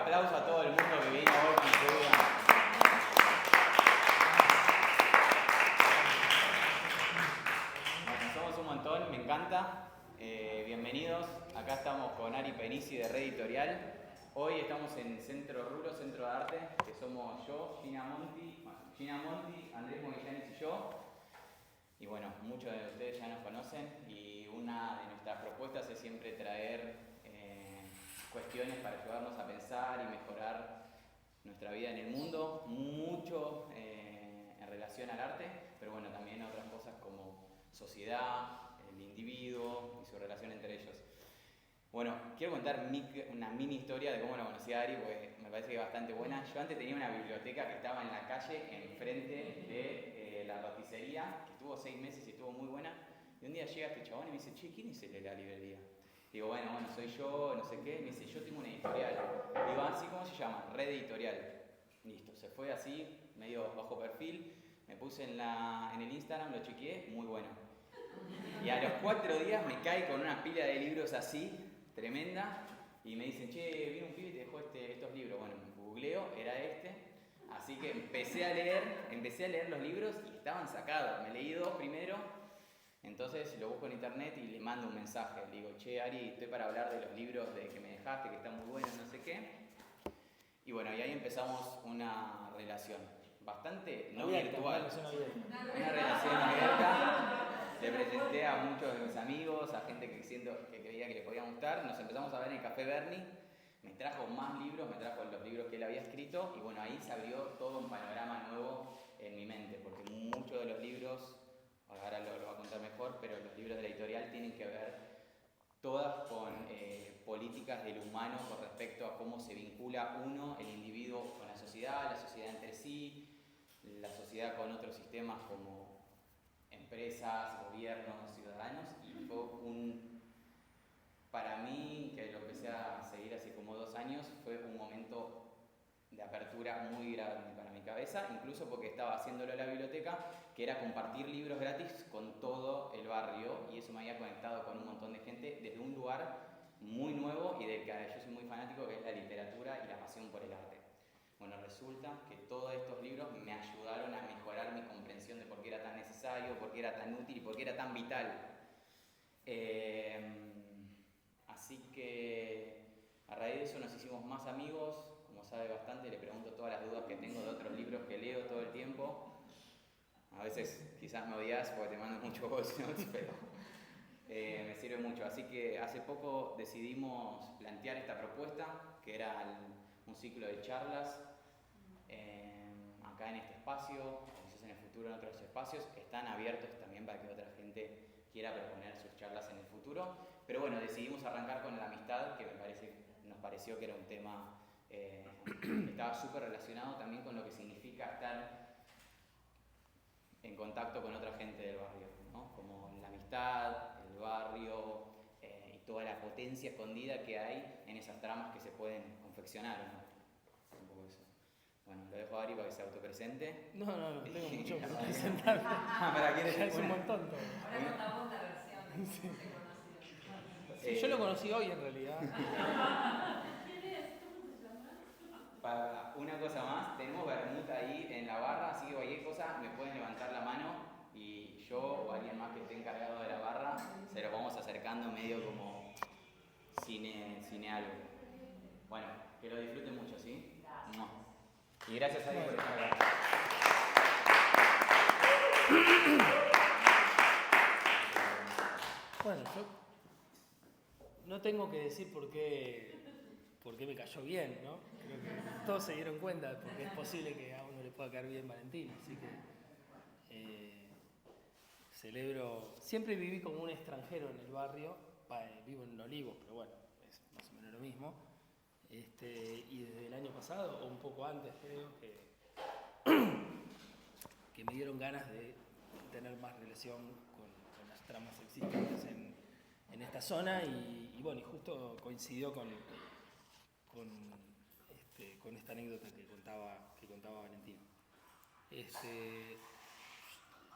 aplauso a todo el mundo que vino hoy con su vida. Bueno, somos un montón, me encanta. Bienvenidos. Acá estamos con Ari Penisi de Red Editorial. Hoy estamos en Centro Rulo, Centro de Arte, que somos yo, Gina Monti, Andrés Movillanes y yo. Y bueno, muchos de ustedes ya nos conocen y una de nuestras propuestas es siempre traer cuestiones para ayudarnos a pensar y mejorar nuestra vida en el mundo, mucho en relación al arte, pero bueno, también otras cosas como sociedad, el individuo y su relación entre ellos. Bueno, quiero contar una mini historia de cómo lo conocí a Ari, porque me parece que es bastante buena. Yo antes tenía una biblioteca que estaba en la calle, enfrente de la roticería, que estuvo 6 meses y estuvo muy buena. Y un día llega este chabón y me dice, che, ¿quién es el de la librería? Digo, bueno, soy yo, no sé qué. Me dice, yo tengo una editorial. Digo, ¿así cómo se llama? Red Editorial. Listo, se fue así, medio bajo perfil. Me puse en el Instagram, lo chequeé, muy bueno. Y a los 4 días me cae con una pila de libros así, tremenda, y me dicen, che, vino un pibe y te dejó estos libros. Bueno, me googleo, era este, así que empecé a leer los libros y estaban sacados. Me leí 2 primero, entonces lo busco en internet y le mando un mensaje. Le digo, che, Ari, estoy para hablar de los libros que me dejaste, que están muy buenos, no sé qué. Y bueno, y ahí empezamos una relación bastante no virtual, una relación abierta. Le presenté a muchos de mis amigos, a gente que creía que le podía gustar. Nos empezamos a ver en el Café Berni. Me trajo más libros, me trajo los libros que él había escrito. Y bueno, ahí se abrió todo un panorama nuevo en mi mente. Porque muchos de los libros, ahora lo va a contar mejor, pero los libros de la editorial tienen que ver todas con políticas del humano con respecto a cómo se vincula uno, el individuo, con la sociedad entre sí, la sociedad con otros sistemas como empresas, gobiernos, ciudadanos, y fue para mí, que lo empecé a seguir hace como 2 años, fue un momento de apertura muy grande para mi cabeza, incluso porque estaba haciéndolo en la biblioteca, que era compartir libros gratis con todo el barrio, y eso me había conectado con un montón de gente desde un lugar muy nuevo y del que yo soy muy fanático, que es la literatura y la pasión por el arte. Bueno, resulta que todos estos libros me ayudaron a mejorar mi comprensión de por qué era tan necesario, por qué era tan útil y por qué era tan vital. Así que a raíz de eso nos hicimos más amigos. Como sabe bastante, le pregunto todas las dudas que tengo de otros libros que leo todo el tiempo. A veces quizás me odias porque te mando muchos voice notes, pero me sirve mucho. Así que hace poco decidimos plantear esta propuesta, que era un ciclo de charlas acá en este espacio, quizás en el futuro en otros espacios. Están abiertos también para que otra gente quiera proponer sus charlas en el futuro. Pero bueno, decidimos arrancar con la amistad, que nos pareció que era un tema que estaba súper relacionado también con lo que significa estar en contacto con otra gente del barrio, ¿no? Como la amistad, el barrio y toda la potencia escondida que hay en esas tramas que se pueden confeccionar, ¿no? Un poco eso. Bueno, lo dejo a Ari para que se autopresente. No tengo mucho para presentar. ¿Para quién es un montón todo. Ahora contamos la versión de cómo se conocieron. Sí, yo lo conocí hoy en realidad. ¿Quién es? ¿Cómo se llama? Para una cosa más, tenemos vermut ahí en la barra, así que cualquier cosa me pueden levantar la mano y yo o alguien más que esté encargado de la barra se los vamos acercando medio como cine algo. Bueno, que lo disfruten mucho, ¿sí? Gracias. No. Y gracias a Dios por estar acá. Bueno, yo no tengo que decir por qué me cayó bien, ¿no? Creo que todos se dieron cuenta porque es posible que a uno le pueda caer bien Valentín, así que celebro. Siempre viví como un extranjero en el barrio, vivo en Olivos, pero bueno, es más o menos lo mismo. Y desde el año pasado, o un poco antes creo, que me dieron ganas de tener más relación con las tramas existentes en esta zona y bueno, y justo coincidió con esta anécdota que contaba Valentín.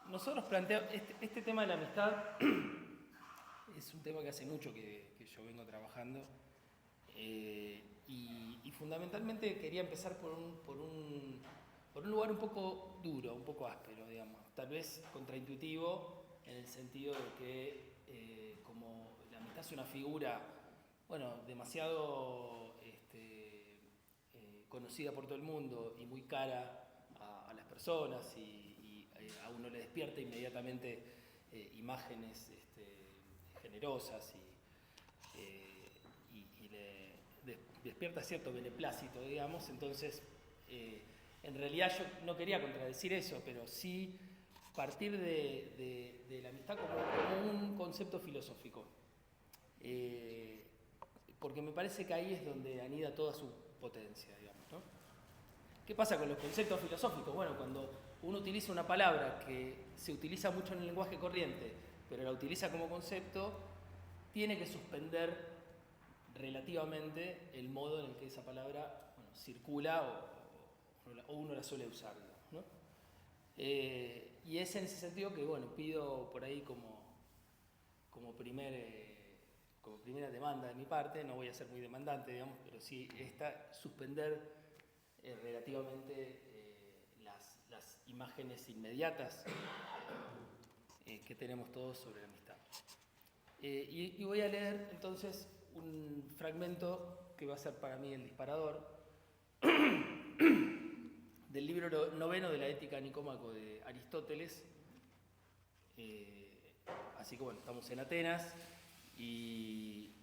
Nosotros planteamos este tema de la amistad. Es un tema que hace mucho que yo vengo trabajando y fundamentalmente quería empezar por un lugar un poco duro, un poco áspero, digamos, tal vez contraintuitivo en el sentido de que como la amistad es una figura, bueno, demasiado conocida por todo el mundo y muy cara a las personas y a uno le despierta inmediatamente imágenes generosas y le despierta cierto beneplácito, digamos. Entonces, en realidad yo no quería contradecir eso, pero sí partir de la amistad como un concepto filosófico, porque me parece que ahí es donde anida toda su potencia, digamos, ¿no? ¿Qué pasa con los conceptos filosóficos? Bueno, cuando uno utiliza una palabra que se utiliza mucho en el lenguaje corriente, pero la utiliza como concepto, tiene que suspender relativamente el modo en el que esa palabra, bueno, circula o uno la suele usar, digamos, ¿no? Y es en ese sentido que, bueno, pido por ahí como primera demanda de mi parte, no voy a ser muy demandante, digamos, pero sí suspender relativamente las imágenes inmediatas que tenemos todos sobre la amistad. Y voy a leer entonces un fragmento que va a ser para mí el disparador del libro noveno de la Ética Nicómaco de Aristóteles. Así que bueno, estamos en Atenas y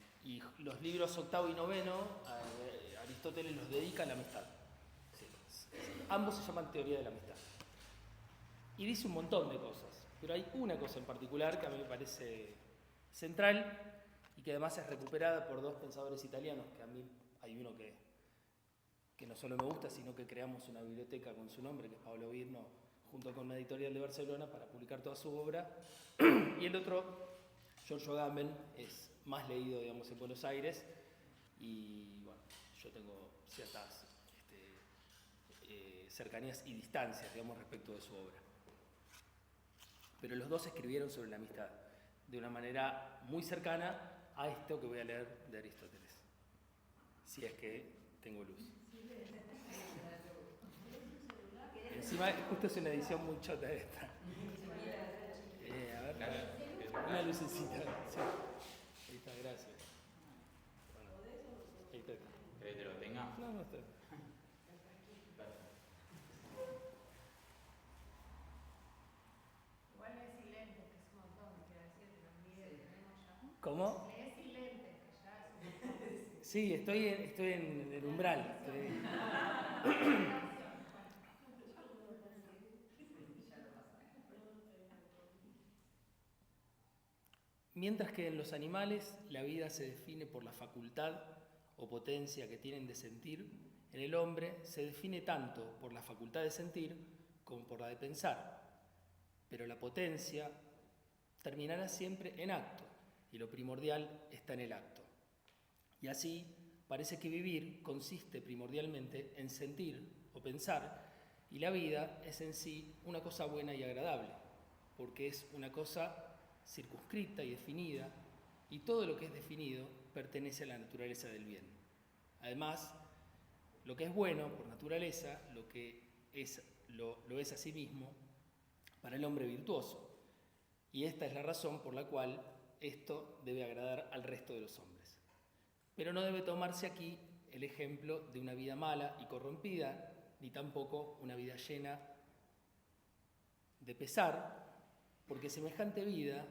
los libros octavo y noveno Aristóteles los dedica a la amistad. Sí, ambos se llaman teoría de la amistad. Y dice un montón de cosas, pero hay una cosa en particular que a mí me parece central y que además es recuperada por dos pensadores italianos, que a mí hay uno que no solo me gusta, sino que creamos una biblioteca con su nombre, que es Pablo Virno, junto con una editorial de Barcelona para publicar toda su obra. Y el otro, Giorgio Agamben, es más leído, digamos, en Buenos Aires, y bueno, yo tengo ciertas cercanías y distancias, digamos, respecto de su obra. Pero los dos escribieron sobre la amistad de una manera muy cercana a esto que voy a leer de Aristóteles, si es que tengo luz. Encima, justo es una edición muy chota esta. A ver, una lucecita. Sí. Ahí está, gracias. Bueno, ahí está. ¿Querés que te lo tenga? No está. Igual lees sin lentes, que es un montón, quiero decir, que los videos tenemos ya. ¿Cómo? Lees sin lentes, que ya es un montón. Sí, estoy en el umbral. Mientras que en los animales la vida se define por la facultad o potencia que tienen de sentir, en el hombre se define tanto por la facultad de sentir como por la de pensar. Pero la potencia terminará siempre en acto, y lo primordial está en el acto. Y así parece que vivir consiste primordialmente en sentir o pensar, y la vida es en sí una cosa buena y agradable, porque es una cosa circunscrita y definida, y todo lo que es definido pertenece a la naturaleza del bien. Además, lo que es bueno por naturaleza, lo es a sí mismo para el hombre virtuoso, y esta es la razón por la cual esto debe agradar al resto de los hombres. Pero no debe tomarse aquí el ejemplo de una vida mala y corrompida, ni tampoco una vida llena de pesar, porque semejante vida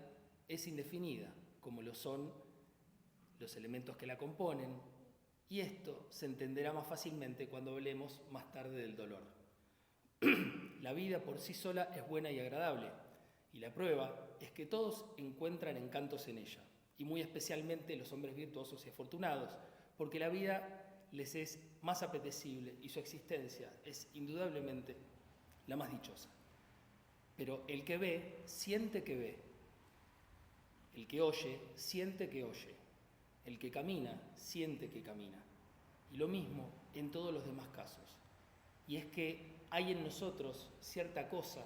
es indefinida, como lo son los elementos que la componen, y esto se entenderá más fácilmente cuando hablemos más tarde del dolor. La vida por sí sola es buena y agradable, y la prueba es que todos encuentran encantos en ella, y muy especialmente los hombres virtuosos y afortunados, porque la vida les es más apetecible y su existencia es indudablemente la más dichosa. Pero el que ve, siente que ve. El que oye, siente que oye. El que camina, siente que camina. Y lo mismo en todos los demás casos. Y es que hay en nosotros cierta cosa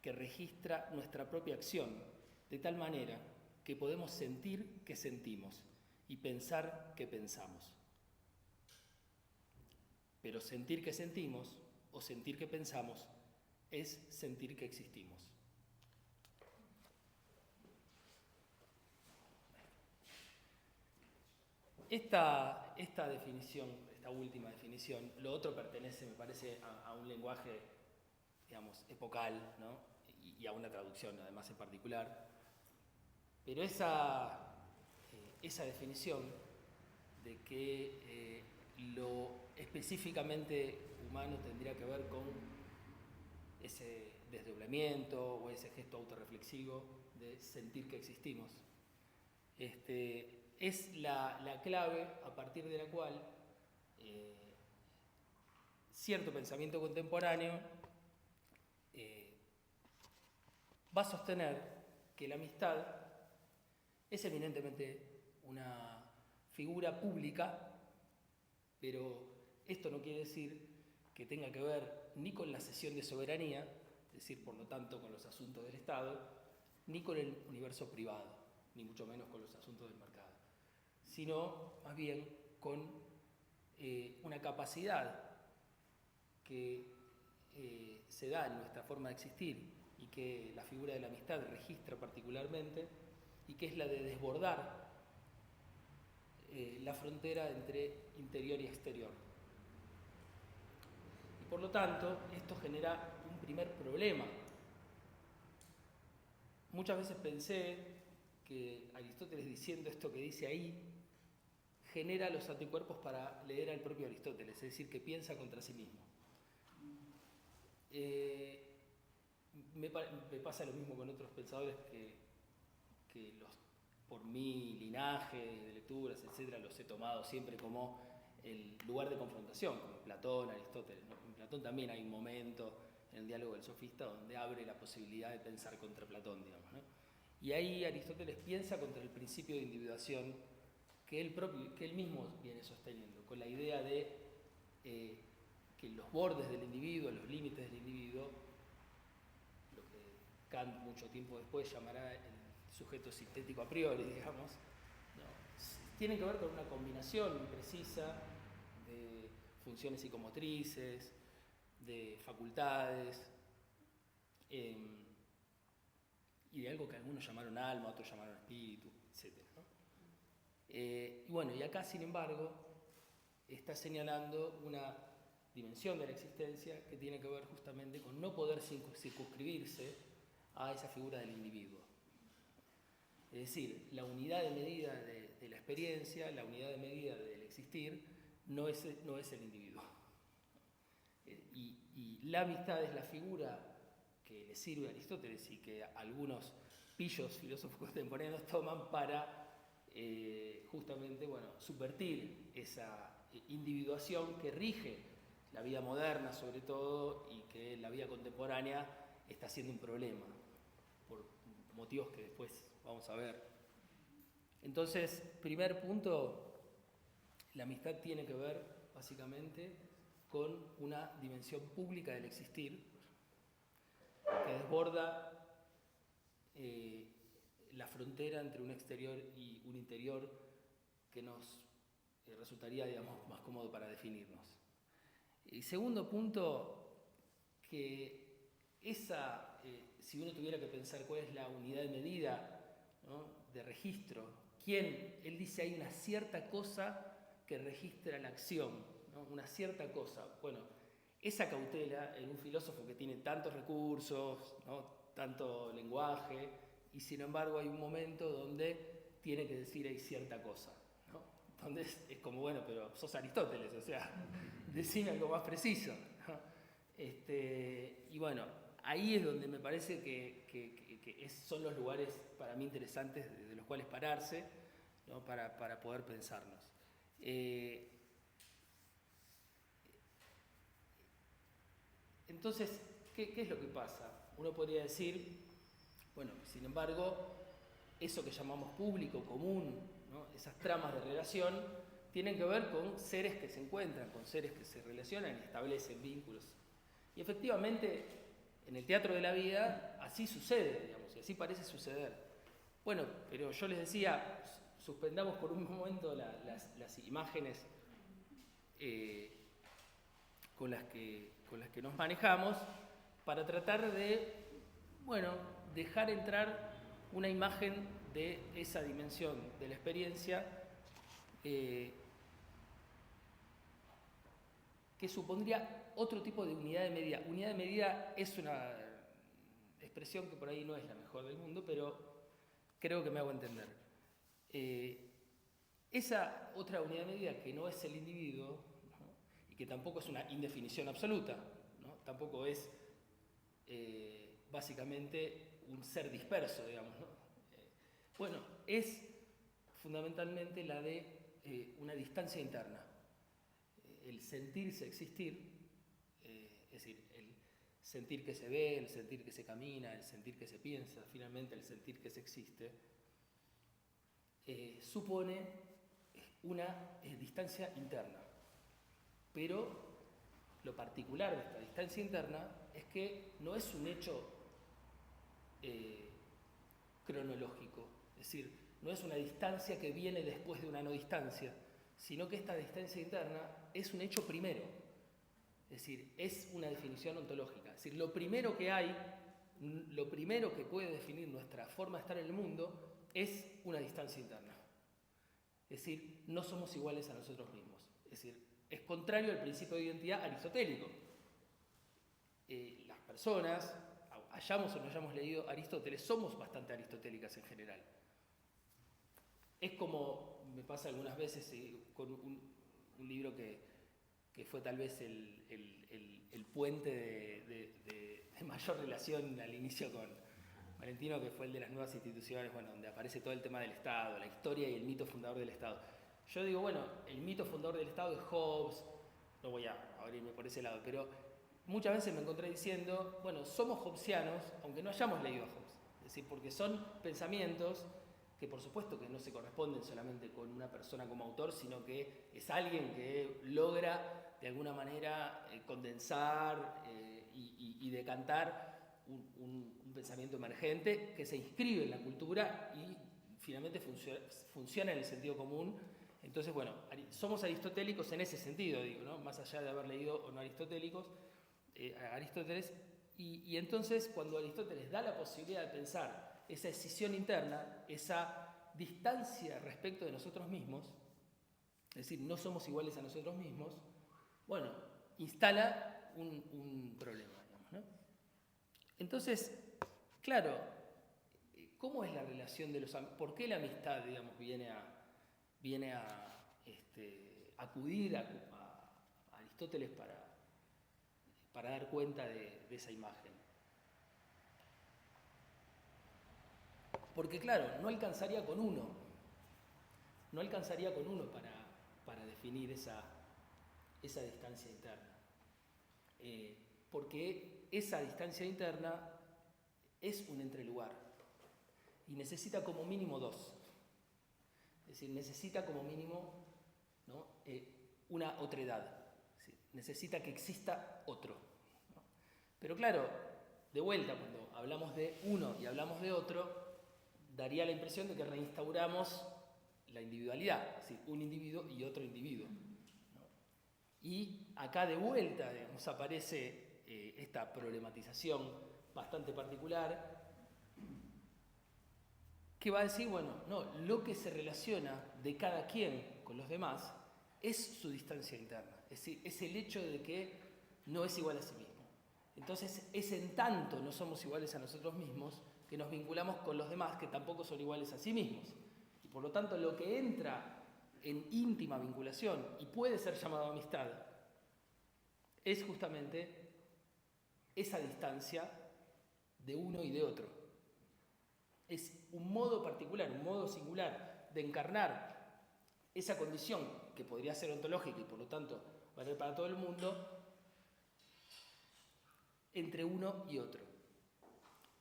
que registra nuestra propia acción, de tal manera que podemos sentir que sentimos y pensar que pensamos. pero sentir que sentimos o sentir que pensamos es sentir que existimos. Esta definición, esta última definición, lo otro pertenece, me parece, a un lenguaje, digamos, epocal, ¿no? y a una traducción, además, en particular. Pero esa definición de que lo específicamente humano tendría que ver con ese desdoblamiento o ese gesto autorreflexivo de sentir que existimos, es la clave a partir de la cual cierto pensamiento contemporáneo va a sostener que la amistad es eminentemente una figura pública, pero esto no quiere decir que tenga que ver ni con la cesión de soberanía, es decir, por lo tanto, con los asuntos del Estado, ni con el universo privado, ni mucho menos con los asuntos del mercado, sino más bien con una capacidad que se da en nuestra forma de existir y que la figura de la amistad registra particularmente, y que es la de desbordar la frontera entre interior y exterior. Y por lo tanto, esto genera un primer problema. Muchas veces pensé que Aristóteles, diciendo esto que dice ahí, genera los anticuerpos para leer al propio Aristóteles, es decir, que piensa contra sí mismo. Me pasa lo mismo con otros pensadores que por mi linaje de lecturas, etcétera, los he tomado siempre como el lugar de confrontación, como Platón, Aristóteles, ¿no? En Platón también hay un momento en el diálogo del sofista donde abre la posibilidad de pensar contra Platón, digamos, ¿no? Y ahí Aristóteles piensa contra el principio de individuación que él mismo viene sosteniendo, con la idea de que los bordes del individuo, los límites del individuo, lo que Kant mucho tiempo después llamará el sujeto sintético a priori, digamos, ¿no? Tienen que ver con una combinación imprecisa de funciones psicomotrices, de facultades, y de algo que algunos llamaron alma, otros llamaron espíritu, etc., ¿no? Y bueno, y acá, sin embargo, está señalando una dimensión de la existencia que tiene que ver justamente con no poder circunscribirse a esa figura del individuo. Es decir, la unidad de medida de la experiencia, la unidad de medida del existir, no es el individuo. Y la amistad es la figura que le sirve a Aristóteles y que algunos pillos filósofos contemporáneos toman para justamente, subvertir esa individuación que rige la vida moderna, sobre todo, y que en la vida contemporánea está siendo un problema, por motivos que después vamos a ver. Entonces, primer punto, la amistad tiene que ver, básicamente, con una dimensión pública del existir, que desborda la frontera entre un exterior y un interior que nos resultaría, digamos, más cómodo para definirnos. Y segundo punto, que si uno tuviera que pensar cuál es la unidad de medida, ¿no?, de registro, él dice hay una cierta cosa que registra la acción, ¿no?, una cierta cosa. Bueno, esa cautela en un filósofo que tiene tantos recursos, ¿no?, tanto lenguaje, y sin embargo hay un momento donde tiene que decir hay cierta cosa, ¿no? Donde es como, bueno, pero sos Aristóteles, o sea, decime algo más preciso, ¿no? Y bueno, ahí es donde me parece que son los lugares para mí interesantes de los cuales pararse, ¿no?, para poder pensarnos. Entonces, ¿qué es lo que pasa? Uno podría decir, bueno, sin embargo, eso que llamamos público, común, ¿no?, esas tramas de relación, tienen que ver con seres que se encuentran, con seres que se relacionan y establecen vínculos. Y efectivamente, en el teatro de la vida, así sucede, digamos, y así parece suceder. Bueno, pero yo les decía, suspendamos por un momento las imágenes con las que nos manejamos para tratar de, bueno, dejar entrar una imagen de esa dimensión de la experiencia que supondría otro tipo de unidad de medida. Unidad de medida es una expresión que por ahí no es la mejor del mundo, pero creo que me hago entender. Esa otra unidad de medida que no es el individuo, ¿no? Y que tampoco es una indefinición absoluta, ¿no? Tampoco es básicamente un ser disperso, digamos, ¿no? Bueno, es fundamentalmente la de una distancia interna. El sentirse existir, es decir, el sentir que se ve, el sentir que se camina, el sentir que se piensa, finalmente el sentir que se existe, supone una distancia interna. Pero lo particular de esta distancia interna es que no es un hecho cronológico, es decir, no es una distancia que viene después de una no distancia, sino que esta distancia interna es un hecho primero, es decir, es una definición ontológica, es decir, lo primero que hay, lo primero que puede definir nuestra forma de estar en el mundo es una distancia interna, es decir, no somos iguales a nosotros mismos, es decir, es contrario al principio de identidad aristotélico. Las personas, hayamos o no hayamos leído Aristóteles, somos bastante aristotélicas en general. Es como me pasa algunas veces con un libro que fue tal vez el puente de mayor relación al inicio con Valentino, que fue el de las nuevas instituciones, bueno, donde aparece todo el tema del Estado, la historia y el mito fundador del Estado. Yo digo, bueno, el mito fundador del Estado es Hobbes, no voy a abrirme por ese lado, pero muchas veces me encontré diciendo, bueno, somos hobbesianos, aunque no hayamos leído a Hobbes. Es decir, porque son pensamientos que por supuesto que no se corresponden solamente con una persona como autor, sino que es alguien que logra de alguna manera condensar y decantar un pensamiento emergente que se inscribe en la cultura y finalmente funciona en el sentido común. Entonces, bueno, somos aristotélicos en ese sentido, digo, ¿no? Más allá de haber leído o no aristotélicos, Aristóteles, y entonces cuando Aristóteles da la posibilidad de pensar esa escisión interna, esa distancia respecto de nosotros mismos, es decir, no somos iguales a nosotros mismos, bueno, instala un problema, digamos, ¿no? Entonces, claro, ¿cómo es la relación de los amigos? ¿Por qué la amistad, digamos, viene a acudir a Aristóteles para dar cuenta de esa imagen? Porque claro, no alcanzaría con uno para definir esa distancia interna. Porque esa distancia interna es un entrelugar y necesita como mínimo dos. Es decir, necesita como mínimo, ¿no? Una otredad. ¿Sí? Necesita que exista otro, ¿no? Pero claro, de vuelta, cuando hablamos de uno y hablamos de otro, daría la impresión de que reinstauramos la individualidad, ¿sí? Un individuo y otro individuo, ¿no? Y acá de vuelta, digamos, aparece esta problematización bastante particular que va a decir, bueno, no, lo que se relaciona de cada quien con los demás es su distancia interna, es decir, es el hecho de que no es igual a sí mismo. Entonces, es en tanto no somos iguales a nosotros mismos que nos vinculamos con los demás que tampoco son iguales a sí mismos. Y por lo tanto, lo que entra en íntima vinculación y puede ser llamado amistad es justamente esa distancia de uno y de otro. Es un modo particular, un modo singular de encarnar esa condición que podría ser ontológica y por lo tanto valer para todo el mundo entre uno y otro.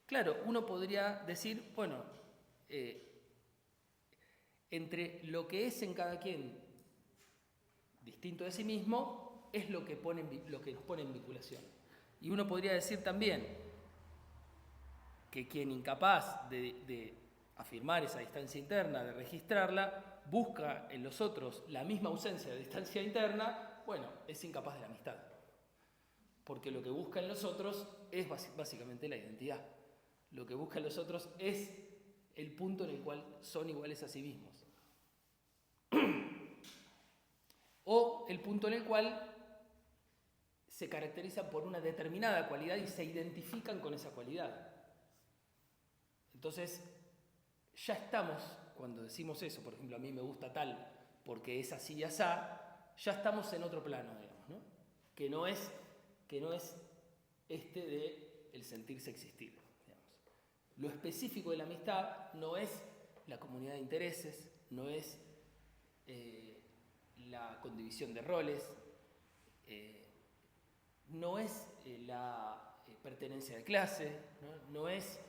Claro, uno podría decir, bueno, entre lo que es en cada quien distinto de sí mismo es lo que nos pone en vinculación. Y uno podría decir también que quien incapaz de afirmar esa distancia interna, de registrarla, busca en los otros la misma ausencia de distancia interna, bueno, es incapaz de la amistad. porque lo que buscan los otros es básicamente la identidad. Lo que buscan los otros es el punto en el cual son iguales a sí mismos. O el punto en el cual se caracterizan por una determinada cualidad y se identifican con esa cualidad. Entonces, ya estamos, cuando decimos eso, por ejemplo, a mí me gusta tal porque es así y asá, ya estamos en otro plano, digamos, ¿no? Que no es este de el sentirse existir, digamos. Lo específico de la amistad no es la comunidad de intereses, no es la condivisión de roles, no es la pertenencia de clase, no es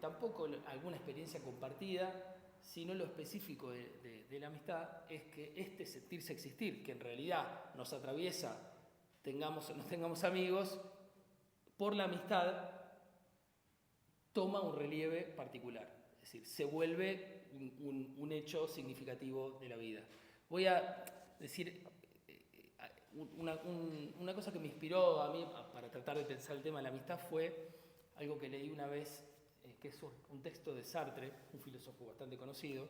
tampoco alguna experiencia compartida, sino lo específico de la amistad es que este sentirse existir, que en realidad nos atraviesa, tengamos o no tengamos amigos, por la amistad toma un relieve particular, es decir, se vuelve un hecho significativo de la vida. Voy a decir una cosa que me inspiró a mí para tratar de pensar el tema de la amistad fue algo que leí una vez, que es un texto de Sartre, un filósofo bastante conocido,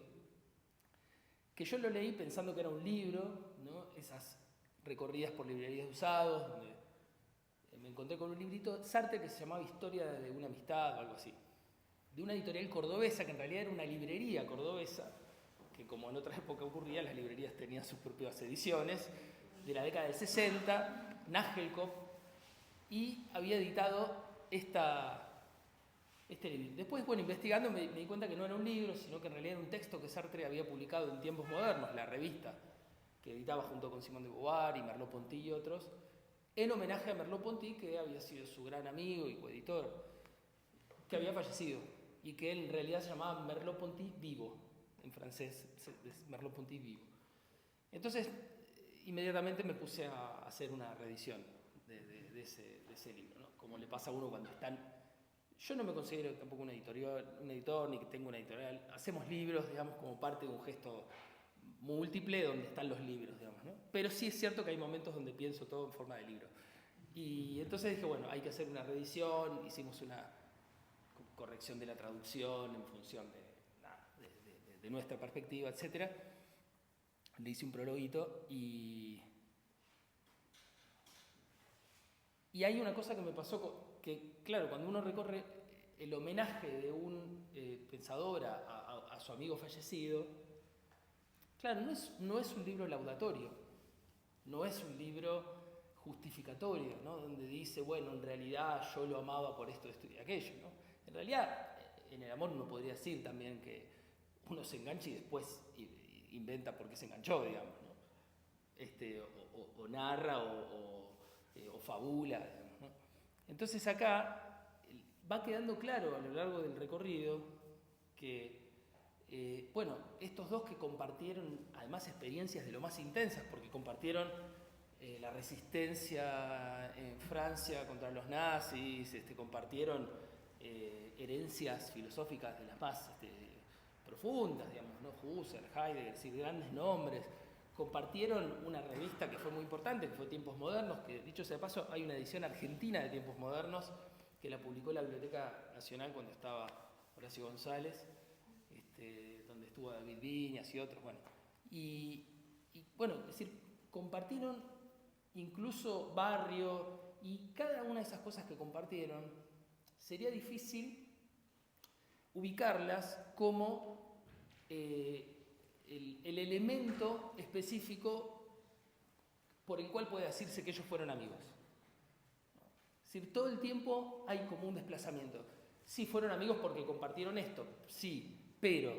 que yo lo leí pensando que era un libro, ¿no? Esas recorridas por librerías de usados, donde me encontré con un librito de Sartre que se llamaba Historia de una amistad o algo así, de una editorial cordobesa, que en realidad era una librería cordobesa, que como en otras épocas ocurría, las librerías tenían sus propias ediciones, de la década del 60, Nagelkopf, y había editado este libro. Después, bueno, investigando me di cuenta que no era un libro, sino que en realidad era un texto que Sartre había publicado en Tiempos Modernos, la revista que editaba junto con Simone de Beauvoir y Merleau-Ponty y otros, en homenaje a Merleau-Ponty, que había sido su gran amigo y coeditor, que había fallecido, y que en realidad se llamaba Merleau-Ponty vivo, en francés, Merleau-Ponty vivo. Entonces, inmediatamente me puse a hacer una reedición de ese libro, ¿no? Como le pasa a uno cuando están... Yo no me considero tampoco un editor, ni que tengo una editorial. Hacemos libros, digamos, como parte de un gesto múltiple donde están los libros, digamos, ¿no? Pero sí es cierto que hay momentos donde pienso todo en forma de libro. Y entonces dije, bueno, hay que hacer una reedición, hicimos una corrección de la traducción en función de nuestra perspectiva, etc. Le hice un prologuito y hay una cosa que me pasó, que claro, cuando uno recorre el homenaje de un pensador a su amigo fallecido, claro, no es un libro laudatorio, no es un libro justificatorio, ¿no? Donde dice, bueno, en realidad yo lo amaba por esto y aquello, ¿no? En realidad, en el amor uno podría decir también que uno se engancha y después inventa por qué se enganchó, digamos, ¿no? O narra o fabula, digamos, ¿no? Entonces acá va quedando claro a lo largo del recorrido que, bueno, estos dos que compartieron además experiencias de lo más intensas, porque compartieron la resistencia en Francia contra los nazis, compartieron herencias filosóficas de las más profundas, digamos, ¿no? Husserl, Heidegger, es decir, grandes nombres. Compartieron una revista que fue muy importante, que fue Tiempos Modernos, que dicho sea de paso, hay una edición argentina de Tiempos Modernos que la publicó la Biblioteca Nacional cuando estaba Horacio González, donde estuvo David Viñas y otros, bueno. Y bueno, es decir, compartieron incluso barrio, y cada una de esas cosas que compartieron sería difícil ubicarlas como el elemento específico por el cual puede decirse que ellos fueron amigos. Es decir, todo el tiempo hay como un desplazamiento. Sí, fueron amigos porque compartieron esto, sí, pero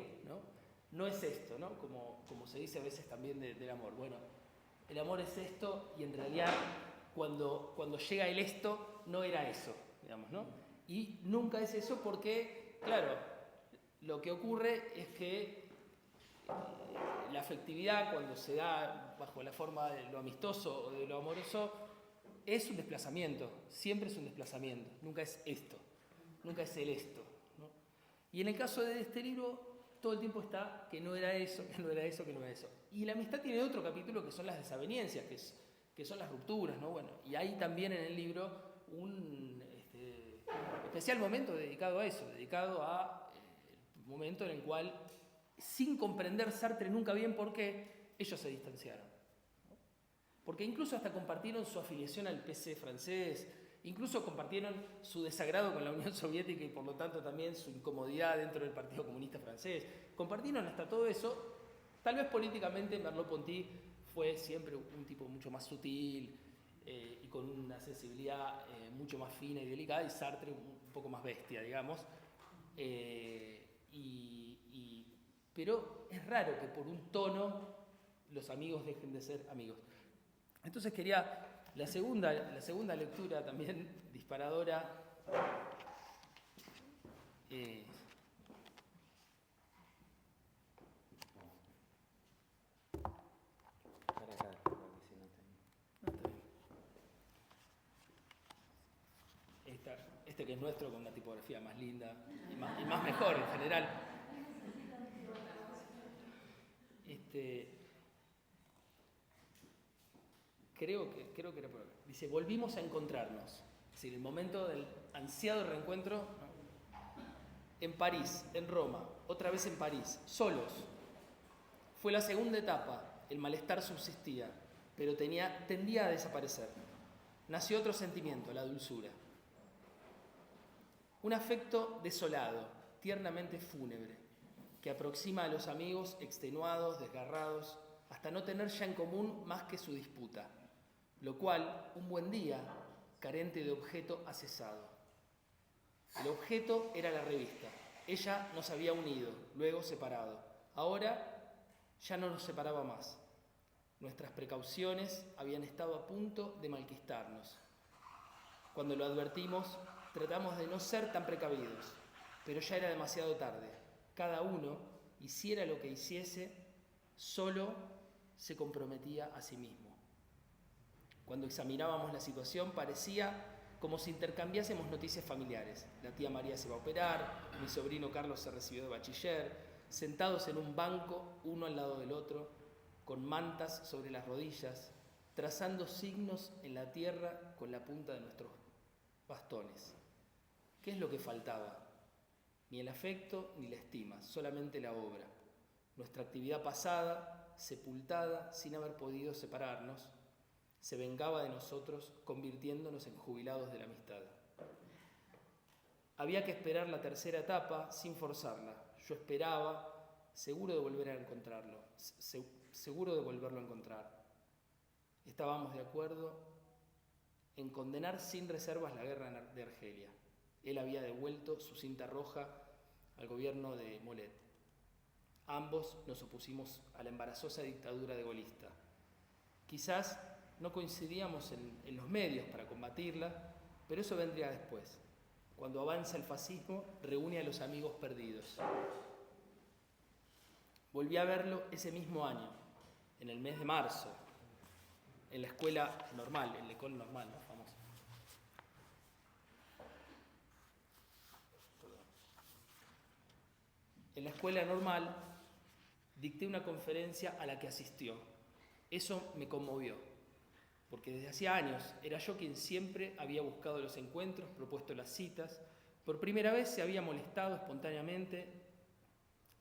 no es esto, ¿no? Como se dice a veces también del amor. Bueno, el amor es esto y en realidad cuando llega el esto no era eso, digamos, ¿no? Y nunca es eso porque, claro, lo que ocurre es que la afectividad, cuando se da bajo la forma de lo amistoso o de lo amoroso, es un desplazamiento, siempre es un desplazamiento, nunca es esto, nunca es el esto, ¿no? Y en el caso de este libro, todo el tiempo está que no era eso, que no era eso, que no era eso. Y la amistad tiene otro capítulo que son las desavenencias, que que son las rupturas, ¿no? Bueno, y hay también en el libro un especial momento dedicado a eso, dedicado a el momento en el cual, sin comprender Sartre nunca bien por qué, ellos se distanciaron. Porque incluso hasta compartieron su afiliación al PC francés, incluso compartieron su desagrado con la Unión Soviética y por lo tanto también su incomodidad dentro del Partido Comunista Francés. Compartieron hasta todo eso. Tal vez políticamente Merleau-Ponty fue siempre un tipo mucho más sutil y con una sensibilidad mucho más fina y delicada, y Sartre un poco más bestia, digamos. Pero es raro que por un tono los amigos dejen de ser amigos. Entonces quería la segunda lectura también disparadora. Este que es nuestro, con una tipografía más linda y más mejor en general. Creo que era por acá. Dice, volvimos a encontrarnos. Es decir, el momento del ansiado reencuentro, ¿no? En París, en Roma, otra vez en París, solos. Fue la segunda etapa, el malestar subsistía, pero tendía a desaparecer. Nació otro sentimiento, la dulzura. Un afecto desolado, tiernamente fúnebre, que aproxima a los amigos extenuados, desgarrados, hasta no tener ya en común más que su disputa, lo cual, un buen día, carente de objeto, ha cesado. El objeto era la revista. Ella nos había unido, luego separado. Ahora ya no nos separaba más. Nuestras precauciones habían estado a punto de malquistarnos. Cuando lo advertimos, tratamos de no ser tan precavidos, pero ya era demasiado tarde. Cada uno, hiciera lo que hiciese, solo se comprometía a sí mismo. Cuando examinábamos la situación, parecía como si intercambiásemos noticias familiares. La tía María se va a operar, mi sobrino Carlos se recibió de bachiller, sentados en un banco, uno al lado del otro, con mantas sobre las rodillas, trazando signos en la tierra con la punta de nuestros bastones. ¿Qué es lo que faltaba? Ni el afecto ni la estima, solamente la obra. Nuestra actividad pasada, sepultada sin haber podido separarnos, se vengaba de nosotros convirtiéndonos en jubilados de la amistad. Había que esperar la tercera etapa sin forzarla. Yo esperaba, seguro de volver a encontrarlo, seguro de volverlo a encontrar. Estábamos de acuerdo en condenar sin reservas la guerra de Argelia. Él había devuelto su cinta roja al gobierno de Molet. Ambos nos opusimos a la embarazosa dictadura de Golista. Quizás no coincidíamos en los medios para combatirla, pero eso vendría después. Cuando avanza el fascismo, reúne a los amigos perdidos. Volví a verlo ese mismo año, en el mes de marzo, en la escuela normal, en l'École Normale, ¿no? Famosa. En la escuela normal dicté una conferencia a la que asistió. Eso me conmovió, porque desde hacía años era yo quien siempre había buscado los encuentros, propuesto las citas. Por primera vez se había molestado espontáneamente,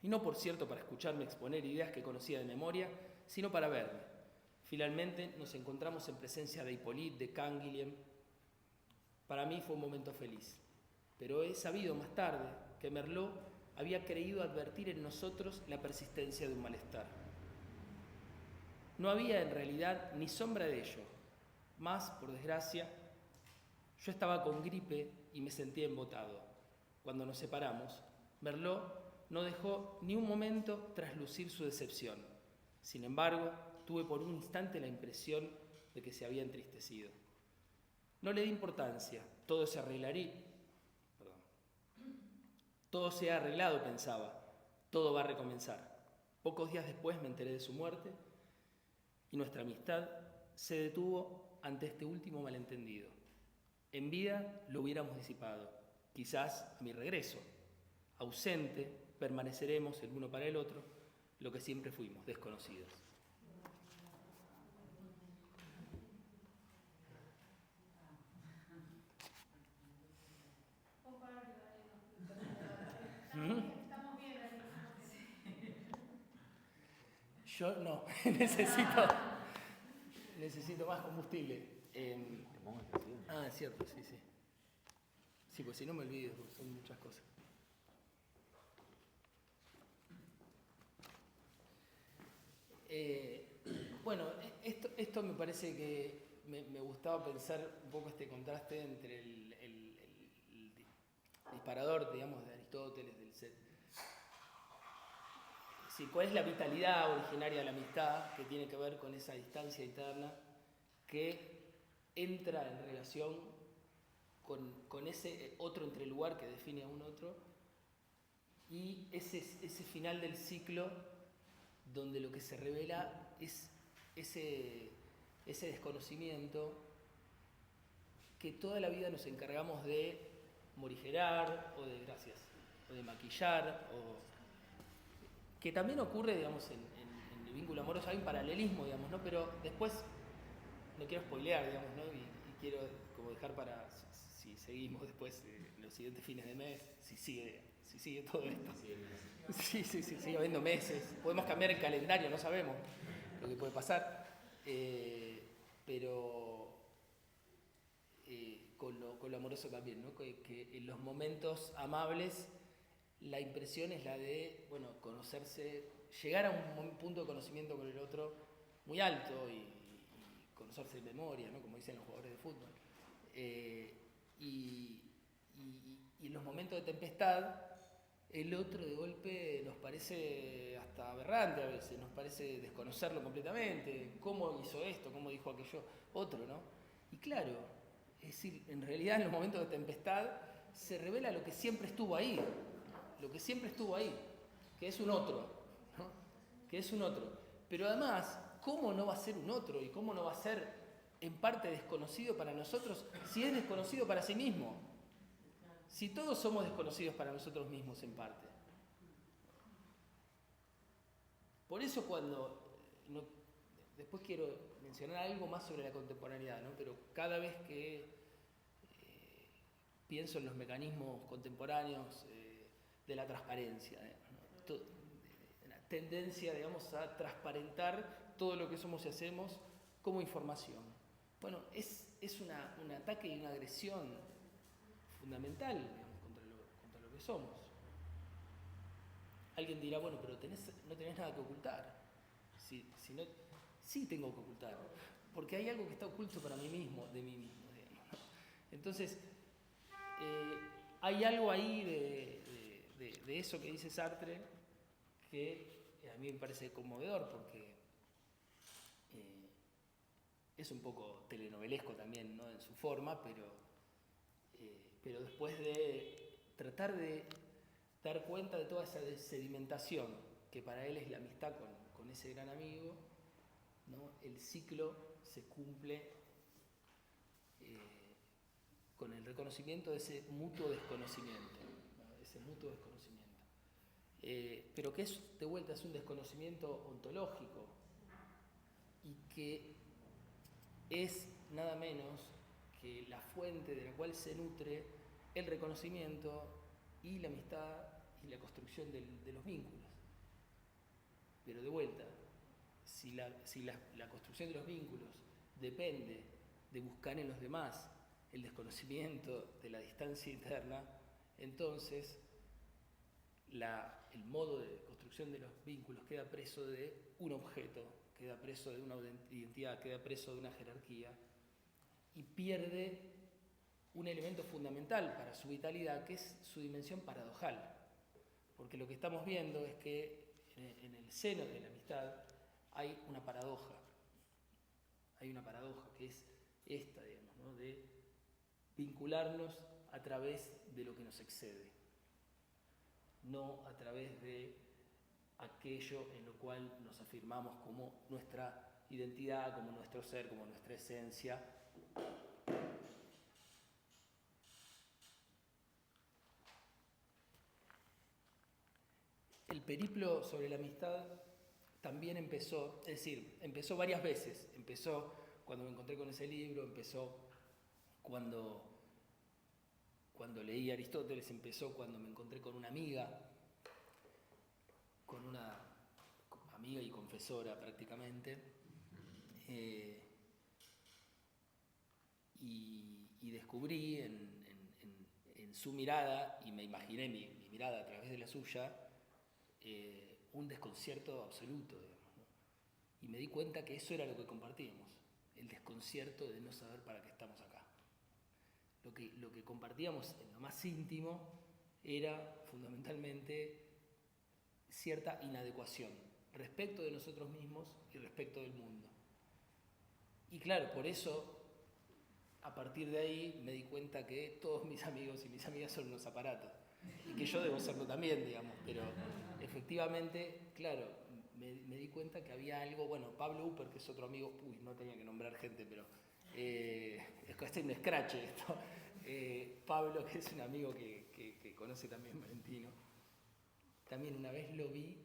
y no por cierto para escucharme exponer ideas que conocía de memoria, sino para verme. Finalmente nos encontramos en presencia de Hippolyte, de Canguilhem. Para mí fue un momento feliz, pero he sabido más tarde que Merleau había creído advertir en nosotros la persistencia de un malestar. No había en realidad ni sombra de ello, mas, por desgracia, yo estaba con gripe y me sentía embotado. Cuando nos separamos, Merleau no dejó ni un momento traslucir su decepción. Sin embargo, tuve por un instante la impresión de que se había entristecido. No le di importancia, todo se arreglaría. Todo se ha arreglado, pensaba, todo va a recomenzar. Pocos días después me enteré de su muerte y nuestra amistad se detuvo ante este último malentendido. En vida lo hubiéramos disipado, quizás a mi regreso. Ausente, permaneceremos el uno para el otro, lo que siempre fuimos, desconocidos. Yo no, necesito más combustible. Es cierto, sí. Sí, pues si no me olvido, porque son muchas cosas. Bueno, esto me parece que me gustaba pensar un poco este contraste entre el disparador, digamos, de Aristóteles, del set. Sí, ¿cuál es la vitalidad originaria de la amistad que tiene que ver con esa distancia interna que entra en relación con ese otro entrelugar que define a un otro y ese final del ciclo donde lo que se revela es ese desconocimiento que toda la vida nos encargamos de morigerar o de maquillar, que también ocurre, digamos, en el vínculo amoroso. Hay un paralelismo, digamos, ¿no? Pero después, no quiero spoilear, digamos, ¿no? Y quiero como dejar para, si seguimos después, en los siguientes fines de mes, si sigue todo esto. Sí, sigue habiendo meses. Podemos cambiar el calendario, no sabemos lo que puede pasar. Pero con lo amoroso también, ¿no? Que en los momentos amables la impresión es la de, bueno, conocerse, llegar a un punto de conocimiento con el otro muy alto y conocerse de memoria, ¿no? Como dicen los jugadores de fútbol. Y en los momentos de tempestad, el otro de golpe nos parece hasta aberrante a veces, nos parece desconocerlo completamente. ¿Cómo hizo esto? ¿Cómo dijo aquello? Otro, ¿no? Y claro, es decir, en realidad en los momentos de tempestad se revela lo que siempre estuvo ahí, que es un otro, ¿no? Que es un otro. Pero además, ¿cómo no va a ser un otro? ¿Y cómo no va a ser en parte desconocido para nosotros si es desconocido para sí mismo? Si todos somos desconocidos para nosotros mismos en parte. Por eso después quiero mencionar algo más sobre la contemporaneidad, ¿no? Pero cada vez que pienso en los mecanismos contemporáneos de la transparencia, ¿no? La tendencia, digamos, a transparentar todo lo que somos y hacemos como información. Bueno, es un ataque y una agresión fundamental, digamos, contra lo que somos. Alguien dirá, bueno, pero no tenés nada que ocultar. Sí tengo que ocultar, porque hay algo que está oculto para mí mismo, de mí mismo. Entonces, hay algo ahí de eso que dice Sartre que a mí me parece conmovedor, porque es un poco telenovelesco también, ¿no? En su forma, pero después de tratar de dar cuenta de toda esa sedimentación que para él es la amistad con ese gran amigo, ¿no? El ciclo se cumple con el reconocimiento de ese mutuo desconocimiento, ¿no? Ese mutuo desconocimiento. Pero que es, de vuelta, es un desconocimiento ontológico y que es nada menos que la fuente de la cual se nutre el reconocimiento y la amistad y la construcción de los vínculos. Pero de vuelta, si la construcción de los vínculos depende de buscar en los demás el desconocimiento de la distancia interna, entonces el modo de construcción de los vínculos queda preso de un objeto, queda preso de una identidad, queda preso de una jerarquía y pierde un elemento fundamental para su vitalidad, que es su dimensión paradojal. Porque lo que estamos viendo es que en el seno de la amistad hay una paradoja. Hay una paradoja que es esta, digamos, ¿no? De vincularnos a través de lo que nos excede, no a través de aquello en lo cual nos afirmamos como nuestra identidad, como nuestro ser, como nuestra esencia. El periplo sobre la amistad también empezó, es decir, empezó varias veces. Empezó cuando me encontré con ese libro, empezó cuando leí Aristóteles, empezó cuando me encontré con una amiga, amiga y confesora prácticamente, y descubrí en su mirada, y me imaginé mi mirada a través de la suya, un desconcierto absoluto, digamos, ¿no? Y me di cuenta que eso era lo que compartíamos, el desconcierto de no saber para qué estamos acá. Lo que compartíamos en lo más íntimo era fundamentalmente cierta inadecuación respecto de nosotros mismos y respecto del mundo. Y claro, por eso, a partir de ahí me di cuenta que todos mis amigos y mis amigas son unos aparatos, y que yo debo serlo también, digamos, pero efectivamente, claro, me di cuenta que había algo, bueno, Pablo Upper, que es otro amigo, no tenía que nombrar gente, pero es un escrache esto. Pablo, que es un amigo que conoce también Valentino, también una vez lo vi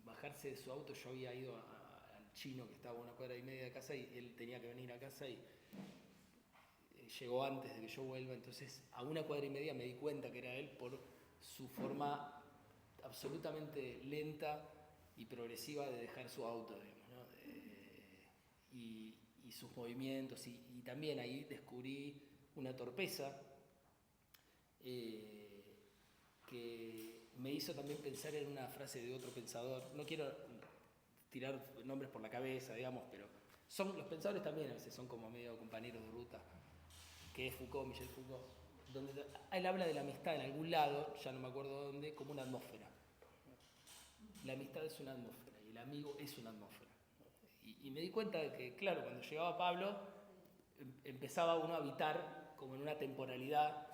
bajarse de su auto. Yo había ido al chino, que estaba a 1 cuadra y media de casa, y él tenía que venir a casa y llegó antes de que yo vuelva. Entonces, a 1 cuadra y media me di cuenta que era él por su forma absolutamente lenta y progresiva de dejar su auto, digamos, ¿no? Y sus movimientos, y también ahí descubrí una torpeza que me hizo también pensar en una frase de otro pensador. No quiero tirar nombres por la cabeza, digamos, pero los pensadores también a veces son como medio compañeros de ruta, que es Foucault, Michel Foucault, donde él habla de la amistad en algún lado, ya no me acuerdo dónde, como una atmósfera. La amistad es una atmósfera y el amigo es una atmósfera. Y me di cuenta de que, claro, cuando llegaba Pablo, empezaba uno a habitar como en una temporalidad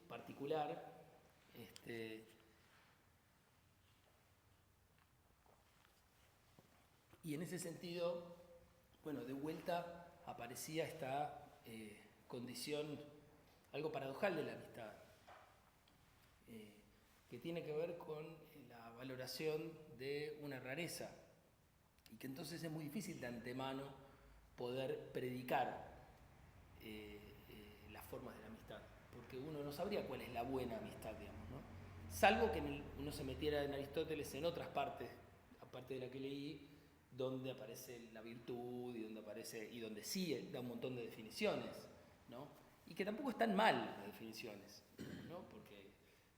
particular. Y en ese sentido, bueno, de vuelta aparecía esta condición algo paradojal de la amistad, que tiene que ver con la valoración de una rareza, y que entonces es muy difícil de antemano poder predicar las formas de la amistad, porque uno no sabría cuál es la buena amistad, digamos, ¿no? Salvo que uno se metiera en Aristóteles en otras partes, aparte de la que leí, donde aparece la virtud y donde sí da un montón de definiciones, ¿no? Y que tampoco están mal las definiciones, ¿no? Porque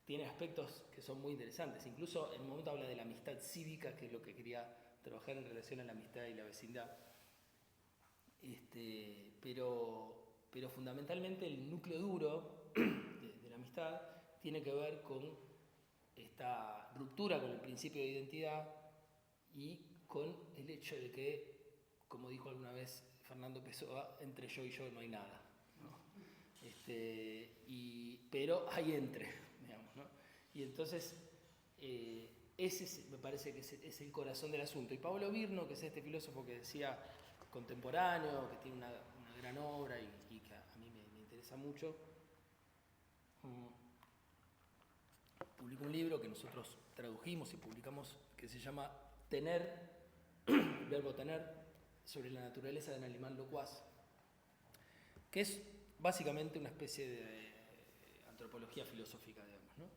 tiene aspectos que son muy interesantes. Incluso en un momento habla de la amistad cívica, que es lo que quería trabajar en relación a la amistad y la vecindad. Pero fundamentalmente el núcleo duro de la amistad tiene que ver con esta ruptura con el principio de identidad y con el hecho de que, como dijo alguna vez Fernando Pessoa, entre yo y yo no hay nada, ¿no? Pero hay entre, digamos, ¿no? Y entonces ese me parece que es el corazón del asunto. Y Pablo Virno, que es este filósofo que decía contemporáneo, que tiene una gran obra y que a mí me interesa mucho, publicó un libro que nosotros tradujimos y publicamos, que se llama Tener, verbo tener, sobre la naturaleza del animal locuaz, que es básicamente una especie de antropología filosófica, digamos, ¿no?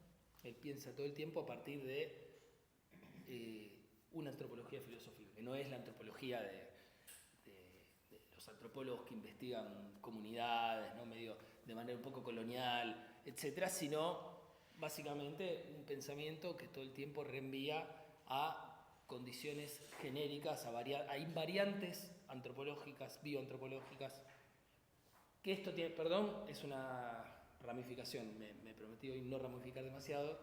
Él piensa todo el tiempo a partir de una antropología filosófica, que no es la antropología de los antropólogos que investigan comunidades, ¿no? Medio de manera un poco colonial, etcétera, sino básicamente un pensamiento que todo el tiempo reenvía a condiciones genéricas, a invariantes antropológicas, bioantropológicas, que esto tiene, es una ramificación, me prometí hoy no ramificar demasiado,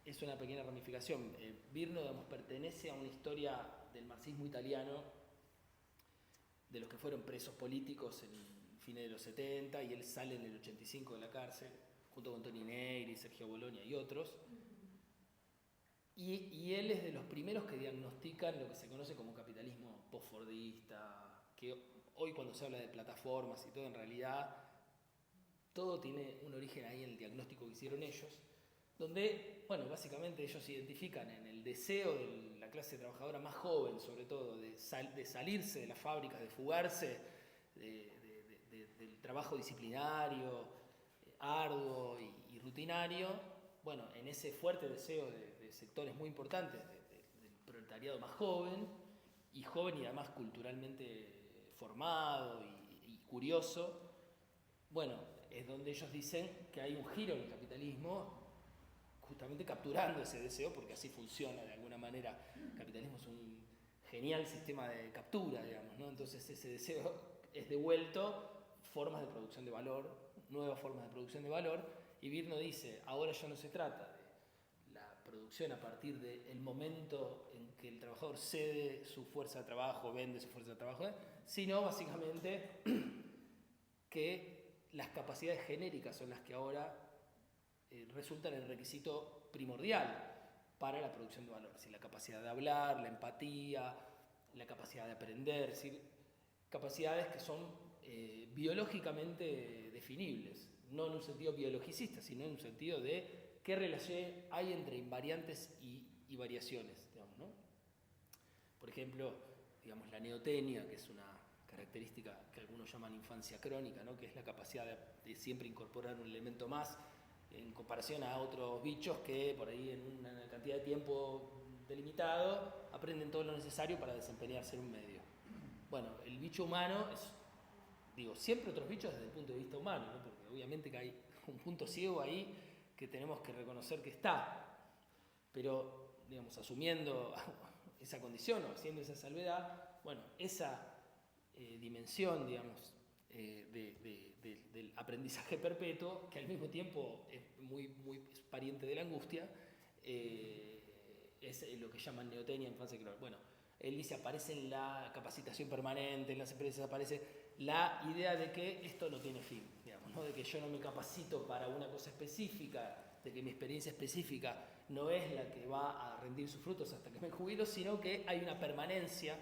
es una pequeña ramificación. Virno, digamos, pertenece a una historia del marxismo italiano, de los que fueron presos políticos en fines de los 70, y él sale en el 85 de la cárcel, junto con Toni Negri, Sergio Bologna y otros. Y él es de los primeros que diagnostican lo que se conoce como capitalismo postfordista, que hoy cuando se habla de plataformas y todo, en realidad todo tiene un origen ahí en el diagnóstico que hicieron ellos, donde, bueno, básicamente ellos se identifican en el deseo de la clase trabajadora más joven, sobre todo, de salirse de las fábricas, de fugarse del trabajo disciplinario, arduo y rutinario, bueno, en ese fuerte deseo de sectores muy importantes del proletariado más joven y además culturalmente formado y curioso. Bueno, es donde ellos dicen que hay un giro en el capitalismo, justamente capturando ese deseo, porque así funciona de alguna manera. El capitalismo es un genial sistema de captura, digamos, ¿no? Entonces ese deseo es devuelto, formas de producción de valor, nuevas formas de producción de valor, y Virno dice, ahora ya no se trata de la producción a partir del momento en que el trabajador cede su fuerza de trabajo, vende su fuerza de trabajo, sino básicamente que las capacidades genéricas son las que ahora resultan el requisito primordial para la producción de valor. Es decir, la capacidad de hablar, la empatía, la capacidad de aprender, es decir, capacidades que son biológicamente definibles, no en un sentido biologicista, sino en un sentido de qué relación hay entre invariantes y variaciones, digamos, ¿no? Por ejemplo, digamos, la neotenia, que es una característica que algunos llaman infancia crónica, ¿no? Que es la capacidad de siempre incorporar un elemento más en comparación a otros bichos que por ahí en una cantidad de tiempo delimitado aprenden todo lo necesario para desempeñarse en un medio. Bueno, el bicho humano es, digo, siempre otros bichos desde el punto de vista humano, ¿no? Porque obviamente que hay un punto ciego ahí que tenemos que reconocer que está, pero, digamos, asumiendo esa condición o haciendo esa salvedad, bueno, esa dimensión, digamos, del aprendizaje perpetuo, que al mismo tiempo es es pariente de la angustia, es lo que llaman neotenia, infancia crónica. Bueno, él dice, aparece en la capacitación permanente, en las empresas aparece la idea de que esto no tiene fin, digamos, ¿no? De que yo no me capacito para una cosa específica, de que mi experiencia específica no es la que va a rendir sus frutos hasta que me jubilo, sino que hay una permanencia.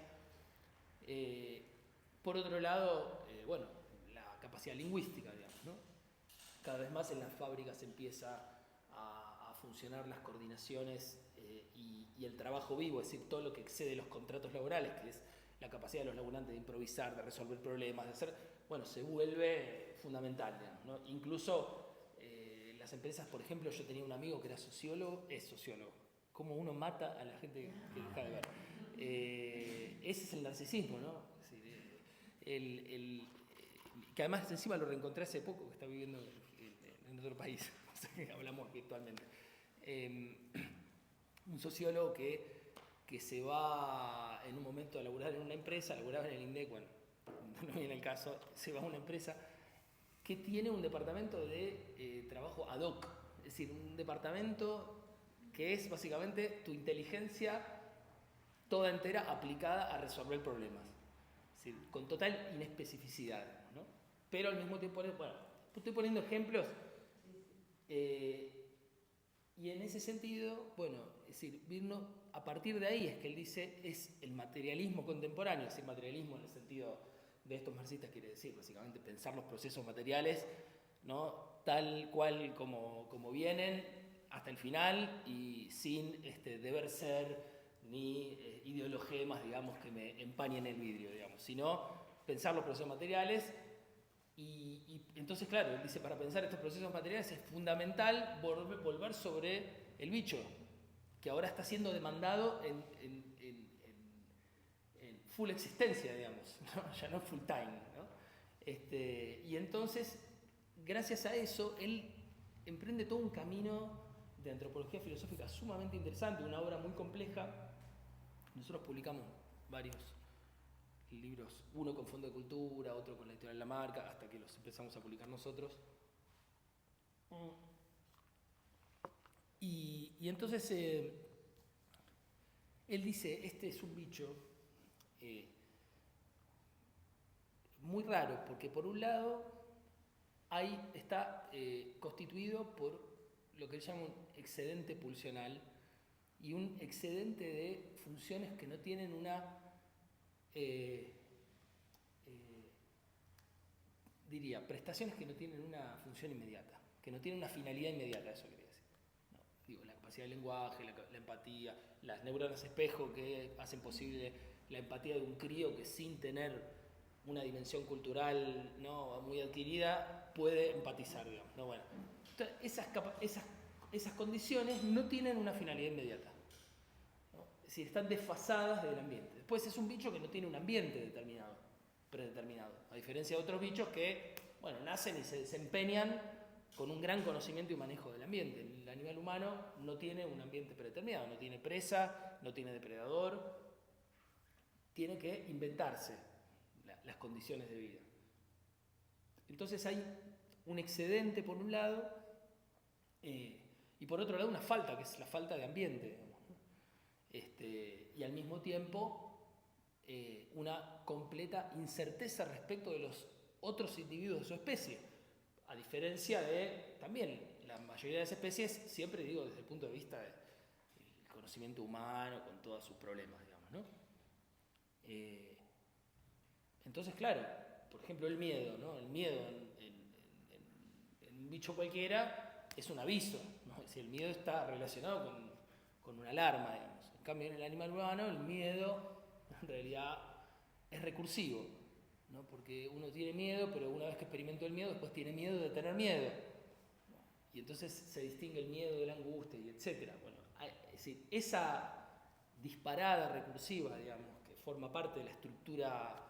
Por otro lado, bueno, la capacidad lingüística, digamos, ¿no? Cada vez más en las fábricas empieza a funcionar las coordinaciones y el trabajo vivo, es decir, todo lo que excede los contratos laborales, que es la capacidad de los laburantes de improvisar, de resolver problemas, de hacer, bueno, se vuelve fundamental, digamos, ¿no? Incluso las empresas, por ejemplo, yo tenía un amigo que era sociólogo, es sociólogo, cómo uno mata a la gente que deja de ver. Ese es el narcisismo, ¿no? Es decir, que además encima lo reencontré hace poco, que está viviendo en otro país, o sea que hablamos virtualmente. Un sociólogo que se va en un momento a laburar en una empresa, laburaba en el INDEC, bueno, no viene el caso, se va a una empresa que tiene un departamento de trabajo ad hoc, es decir, un departamento que es básicamente tu inteligencia toda entera aplicada a resolver problemas, es decir, con total inespecificidad, ¿no? Pero al mismo tiempo, bueno, estoy poniendo ejemplos, y en ese sentido, bueno, es decir, Virno, a partir de ahí es que él dice, es el materialismo contemporáneo, es decir, materialismo en el sentido de estos marxistas quiere decir, básicamente, pensar los procesos materiales, ¿no? Tal cual como vienen, hasta el final, y sin deber ser ni ideologemas, digamos, que me empañen el vidrio, digamos, sino pensar los procesos materiales. Y entonces, claro, él dice, para pensar estos procesos materiales es fundamental volver sobre el bicho, que ahora está siendo demandado en full existencia, digamos, ¿no? Ya no full time, ¿no? Y entonces, gracias a eso, él emprende todo un camino de antropología filosófica sumamente interesante, una obra muy compleja. Nosotros publicamos varios libros, uno con Fondo de Cultura, otro con la editorial La Marca, hasta que los empezamos a publicar nosotros. Y entonces él dice, este es un bicho muy raro, porque por un lado está constituido por lo que él llama un excedente pulsional y un excedente de funciones que no tienen una prestaciones que no tienen una función inmediata, que no tienen una finalidad inmediata, eso quería decir. No, digo, la capacidad del lenguaje, la empatía, las neuronas espejo que hacen posible la empatía de un crío que sin tener una dimensión cultural, ¿no?, muy adquirida puede empatizar, digamos, ¿no? Bueno, entonces, esas esas condiciones no tienen una finalidad inmediata, ¿no? Es decir, están desfasadas del ambiente. Después es un bicho que no tiene un ambiente predeterminado, a diferencia de otros bichos que, bueno, nacen y se desempeñan con un gran conocimiento y manejo del ambiente. El animal humano no tiene un ambiente predeterminado, no tiene presa, no tiene depredador, tiene que inventarse las condiciones de vida. Entonces hay un excedente por un lado y por otro lado una falta, que es la falta de ambiente, digamos, ¿no? Y al mismo tiempo una completa incerteza respecto de los otros individuos de su especie, a diferencia de también la mayoría de las especies, siempre digo desde el punto de vista del conocimiento humano con todos sus problemas, digamos, ¿no? Entonces, claro, por ejemplo el miedo, ¿no? El miedo en un bicho cualquiera es un aviso, ¿no? Es decir, el miedo está relacionado con una alarma, digamos. En cambio, en el animal humano el miedo en realidad es recursivo, ¿no? Porque uno tiene miedo, pero una vez que experimentó el miedo, después tiene miedo de tener miedo, ¿no? Y entonces se distingue el miedo de la angustia, y etc. Bueno, es decir, esa disparada recursiva, digamos, que forma parte de la estructura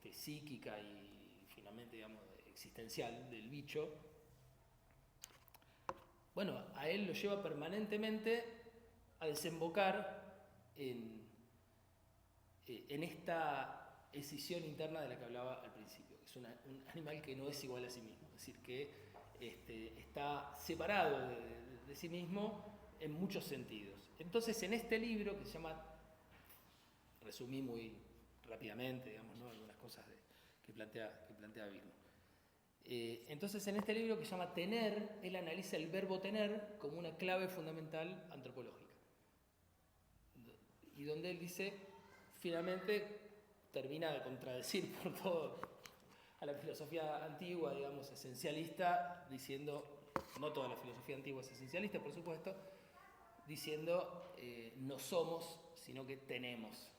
psíquica y finalmente, digamos, existencial del bicho, bueno, a él lo lleva permanentemente a desembocar en esta escisión interna de la que hablaba al principio, que es un animal que no es igual a sí mismo, es decir, que está separado de sí mismo en muchos sentidos. Entonces, en este libro que se llama, resumí muy rápidamente, digamos, ¿no? Algunas cosas que plantea Virno. Entonces, en este libro que se llama Tener, él analiza el verbo tener como una clave fundamental antropológica. Y donde él dice, finalmente, termina de contradecir por todo a la filosofía antigua, digamos, esencialista, diciendo, no toda la filosofía antigua es esencialista, por supuesto, diciendo, no somos, sino que tenemos.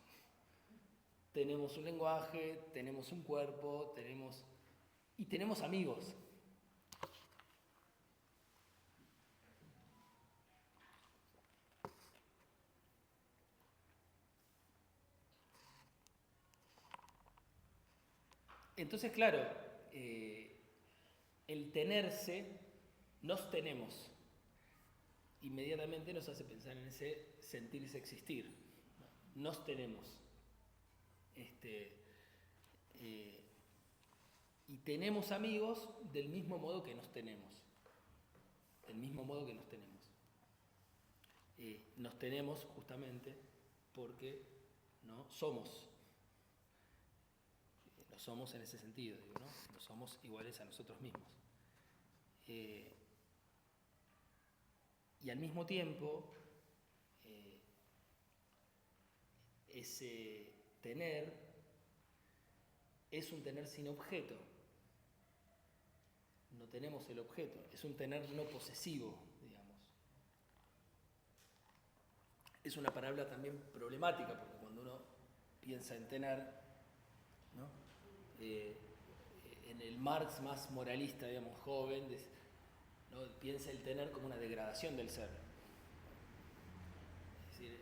Tenemos un lenguaje, tenemos un cuerpo, tenemos amigos. Entonces, claro, el tenerse, nos tenemos, inmediatamente nos hace pensar en ese sentirse existir. Nos tenemos. Y tenemos amigos del mismo modo que nos tenemos. Del mismo modo que nos tenemos. Nos tenemos justamente porque no somos. No somos en ese sentido, digo, ¿no? No somos iguales a nosotros mismos. Y al mismo tiempo, ese tener es un tener sin objeto. No tenemos el objeto, es un tener no posesivo, digamos. Es una palabra también problemática, porque cuando uno piensa en tener, ¿no? En el Marx más moralista, digamos, joven, ¿no? Piensa el tener como una degradación del ser. Es decir,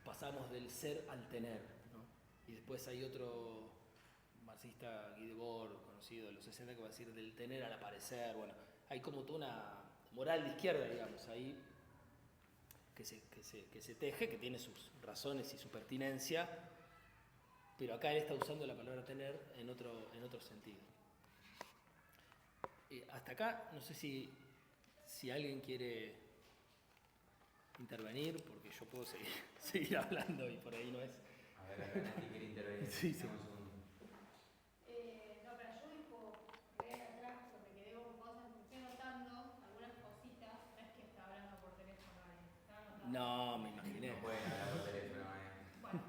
pasamos del ser al tener, ¿no? Y después hay otro marxista, Guy Debord, conocido de los 60, que va a decir del tener al aparecer. Bueno, hay como toda una moral de izquierda, digamos, ahí que se teje, que tiene sus razones y su pertinencia, pero acá él está usando la palabra tener en otro sentido. Hasta acá, no sé si alguien quiere intervenir, porque yo puedo seguir hablando y por ahí no es. A ver, acá nadie quiere intervenir. Sí. No, pero yo voy por leer atrás porque me quedé con cosas, me estoy notando algunas cositas, no es que está hablando por teléfono, está anotando. No, me imaginé. No pueden hablar por teléfono, Bueno,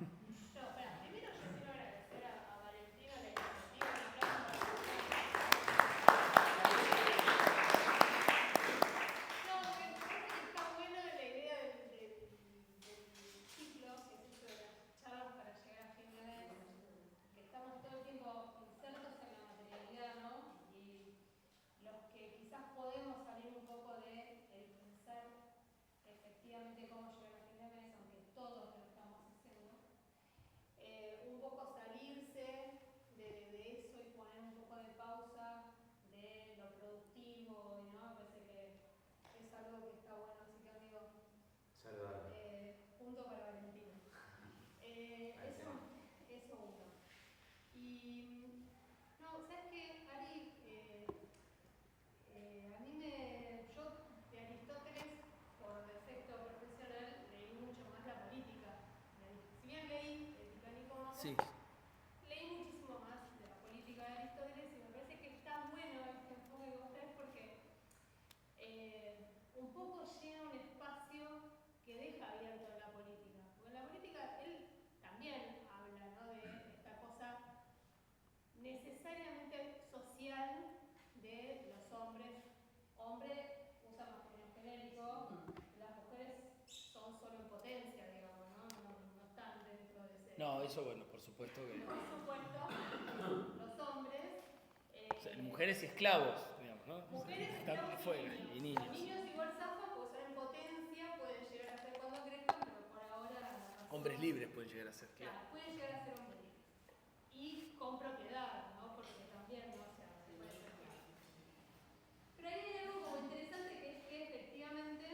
espera, primero yo quiero agradecer a Valentina la iniciativa de clase. No, porque me parece que está buena la idea del ciclo, que es esto de las charlas para llegar a fin de mes, que estamos todo el tiempo insertos en la materialidad, ¿no? Y los que quizás podemos salir un poco eso, bueno, por supuesto que... Por supuesto, los hombres... O sea, mujeres y esclavos, digamos, ¿no? Mujeres, Están esclavos afuera, y niños. Los niños igual zafan porque son en potencia, pueden llegar a ser cuando crezcan, pero por ahora... la razón- Hombres libres pueden llegar a ser, claro. Claro, pueden llegar a ser hombres libres. Y con propiedad, ¿no? Porque también, ¿no? O sea, se puede ser claro. Pero ahí hay algo como interesante que es que efectivamente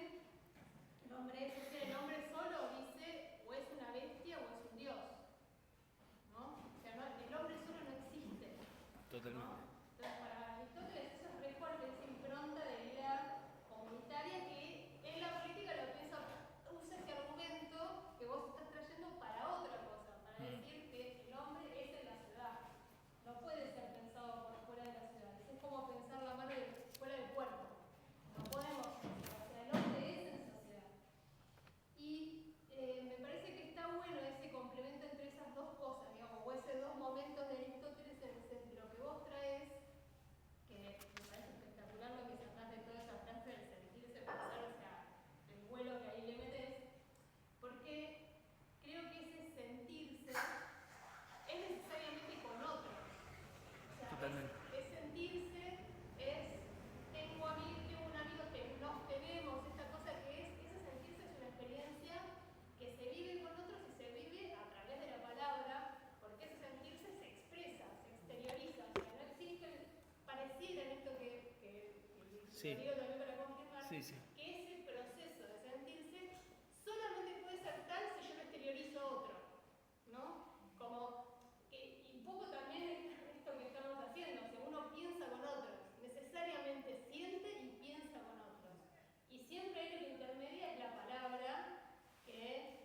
el hombre solo dice o es una bestia o es un dios, ¿no? O sea, el hombre solo no existe, Totalmente. ¿no? Entonces, para Aristóteles eso es re fuerte, esa impronta de vida comunitaria que en la política lo piensa, usa ese argumento que vos estás trayendo para otra cosa, para decir que el hombre es en la ciudad, no puede ser pensado por fuera de la ciudad, es como pensar la mano fuera del puerto, no podemos pensar, o sea, el hombre es en sociedad. Y me parece que está bueno ese complemento entre esas dos cosas, digamos, o esos dos momentos de Aristóteles en lo que vos traes, que me parece espectacular lo que sacás de toda esa frase del sentirse, pensar, o sea, el vuelo que ahí le metes, porque creo que ese sentirse es necesariamente con otro. O sea, Totalmente. es sentirse, tengo un amigo, nos tenemos, esta cosa que ese sentirse es una experiencia que se vive con otros y se vive a través de la palabra, porque ese sentirse se expresa, se exterioriza, o sea, no existe, pareciera en esto que Sí. lo digo también para confirmar, Sí, sí. que ese proceso de sentirse solamente puede ser tal si yo lo exteriorizo a otro, ¿no? Y un poco también esto que estamos haciendo, o sea, uno piensa con otros, necesariamente siente y piensa con otros. Y siempre hay lo que intermedia es la palabra, que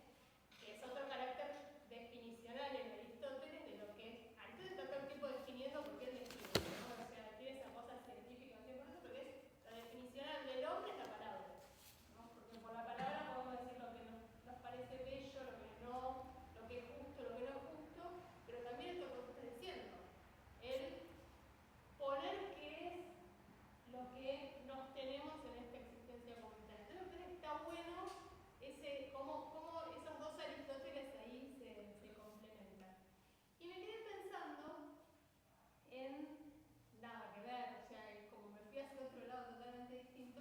es otro carácter definicional en Aristóteles de lo que Aristóteles está todo el tiempo definiendo porque él define, ¿no? O sea, tiene esa cosa científica, por eso, porque es la definicional del hombre es la palabra, ¿no? Porque por la palabra podemos decir lo que nos parece bello, lo que no, lo que es justo, lo que no es justo, pero también esto que vos estás diciendo, el poner qué es lo que nos tenemos en esta existencia comunitaria. Entonces me parece que está bueno cómo esos dos Aristóteles ahí se complementan. Y me quedé pensando en nada que ver, o sea, como me fui hacia otro lado totalmente distinto,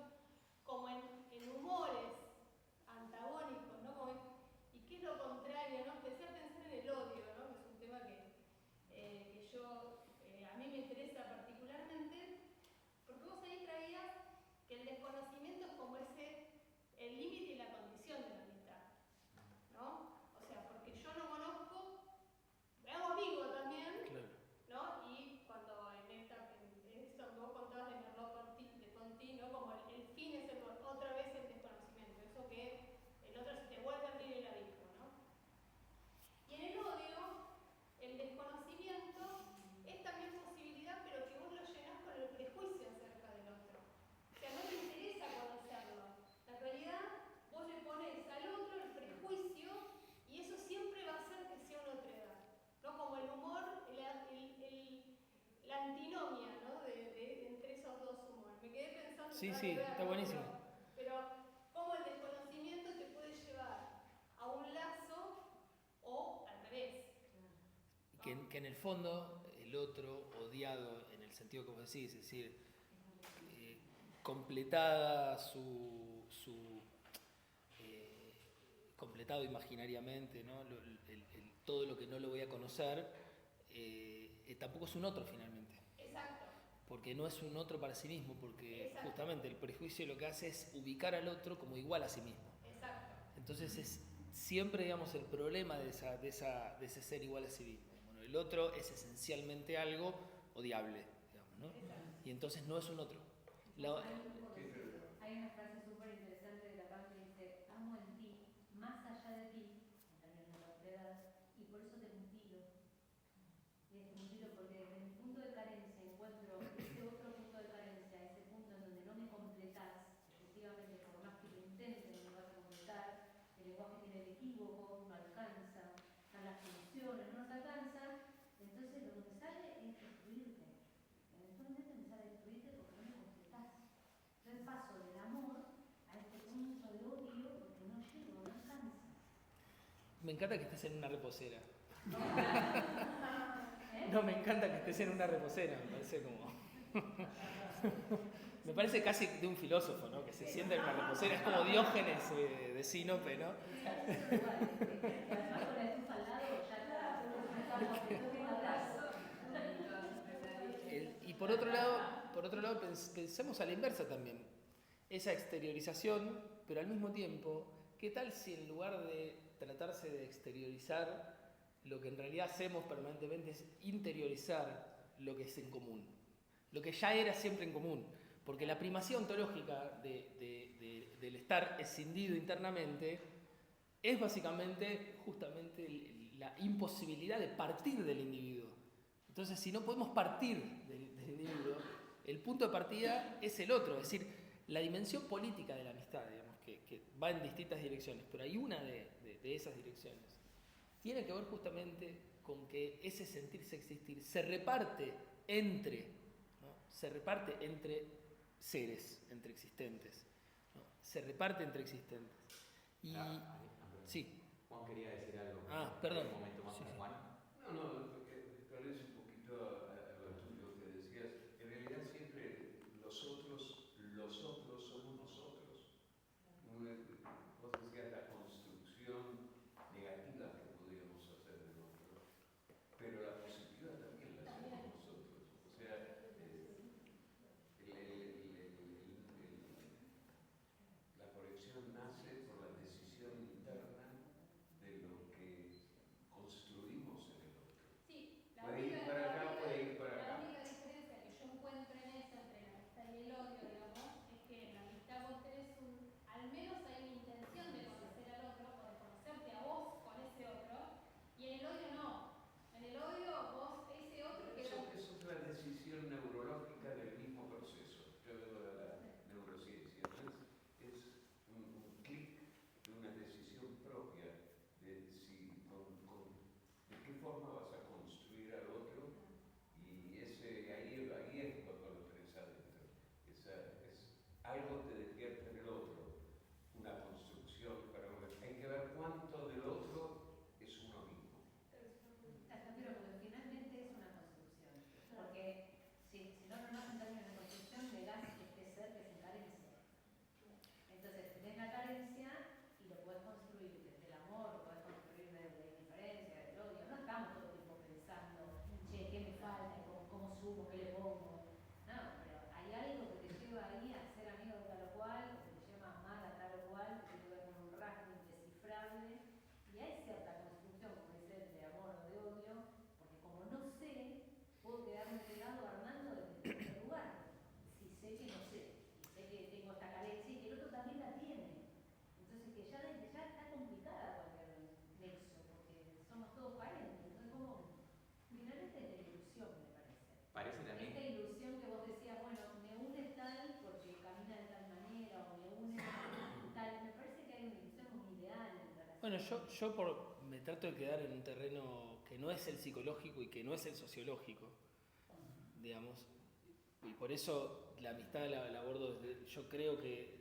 como en humores antagónicos, ¿no? ¿Y qué es lo contrario, no? Empecé a pensar en el odio, ¿no? Que es un tema que a mí me interesa particularmente, porque vos ahí traías que el desconocimiento es como el límite y la condición de la amistad, ¿no? O sea, porque yo no conozco, me hago amigo también, Claro. ¿no? Y cuando en esto que vos contabas de Merleau-Ponty, ¿no? Como el fin es otra vez el desconocimiento, eso que el otro se te vuelve a abrir el abismo, ¿no? Y en el odio, el desconocimiento es también posibilidad, pero que vos lo llenás con el prejuicio acerca del otro. O sea, no te interesa conocerlo. En realidad, vos le pones al otro el prejuicio y eso siempre va a hacer que sea una otredad, ¿no? Como el humor, la antinomia, ¿no? Entre esos dos humores. Me quedé pensando... Sí, sí, está buenísimo. Pero cómo el desconocimiento te puede llevar a un lazo o al revés. Que en el fondo el otro odiado, en el sentido que vos decís, es decir, completada completado imaginariamente, ¿no? Todo lo que no lo voy a conocer, tampoco es un otro finalmente. Exacto. Porque no es un otro para sí mismo, porque Exacto. justamente el prejuicio lo que hace es ubicar al otro como igual a sí mismo. Exacto. Entonces es siempre, digamos, el problema de ese ser igual a sí mismo. Bueno, el otro es esencialmente algo odiable, digamos, ¿no? Y entonces no es un otro. Hay una frase súper interesante de la parte que dice: amo en ti, más allá de ti, en términos de la otredad, y por eso te mutilo. Y te mutilo porque desde mi punto de carencia encuentro ese otro punto de carencia, ese punto en donde no me completás, efectivamente, por más que lo intentes, no me vas a completar. El lenguaje tiene el equívoco, no alcanza, están las funciones, no nos alcanza. Entonces lo que me sale es destruirte. Eventualmente me sale destruirte porque no me completás. Entonces paso del amor a este punto de odio porque no llego, no alcanza. Me encanta que estés en una reposera. No, me encanta que estés en una reposera, me parece como... Me parece casi de un filósofo, ¿no? Que se sienta en una reposera, es como Diógenes de Sinope, ¿no? Además con la estufa al lado ya está. Y por otro lado pensemos a la inversa también. Esa exteriorización, pero al mismo tiempo, ¿qué tal si en lugar de tratarse de exteriorizar, lo que en realidad hacemos permanentemente es interiorizar lo que es en común? Lo que ya era siempre en común. Porque la primacía ontológica del estar escindido internamente es básicamente justamente la imposibilidad de partir del individuo. Entonces, si no podemos partir del individuo, el punto de partida es el otro. Es decir, la dimensión política de la amistad, digamos, que va en distintas direcciones, pero hay una de esas direcciones. Tiene que ver justamente con que ese sentirse existir se reparte entre, ¿no? Se reparte entre seres, entre existentes, ¿no? Se reparte entre existentes. Y sí. Juan quería decir algo. Perdón. Un momento más Sí, con sí. Juan. No, porque parece un poquito a lo tuyo que decías. En realidad siempre los otros somos nosotros. Vos decías la construcción negativa que podríamos hacer del otro, pero la positiva también la hacemos nosotros. O sea, la conexión nace por la decisión interna de lo que construimos en el otro. Sí, Puede ir para acá, puede ir para la acá. única diferencia que yo encuentro en eso, entre la amistad y el odio, digamos, es que en la amistad vos tenés al menos hay una intención de conocer al otro, o de conocerte a vos con ese otro, y en el odio no. En el odio vos, ese otro queda... Eso es la decisión neurológica del mismo proceso. Yo vengo de la neurociencia. Es un clic de una decisión propia de de qué forma vas a construir al otro, y ahí es cuando lo tenés adentro. Es algo te despierta en el otro, una construcción, pero hay que ver cuánto del otro es uno mismo. Pero finalmente es una construcción, porque si no nomás en términos de construcción, negás este ser que es en carencia. Entonces tenés la carencia y lo podés construir desde el amor, lo podés construir desde la indiferencia, desde el odio. No estamos todo el tiempo pensando, che, ¿qué me falta? ¿Cómo subo? ¿Qué le pongo? No, pero hay algo que te lleva ahí a ser amigo de tal o cual, o que te lleva a amar a tal o cual, que tiene que ver con un rasgo indescifrable. Y hay cierta construcción, como dice él, de amor o de odio, porque como no sé, puedo quedarme pegado armando desde otro lugar. Si sé que no sé, y sé que tengo esta carencia y que el otro también la tiene. Entonces que ya desde ya está complicada cualquier nexo, porque somos todos carentes. Entonces como, finalmente es la ilusión, me parece. Parece también. Esta ilusión que vos decías, bueno, me une tal porque camina de tal manera, o me une tal, me parece que hay una ilusión muy ideal en relación. Bueno, yo me trato de quedar en un terreno que no es el psicológico y que no es el sociológico, digamos, y por eso la amistad la abordo desde, yo creo que,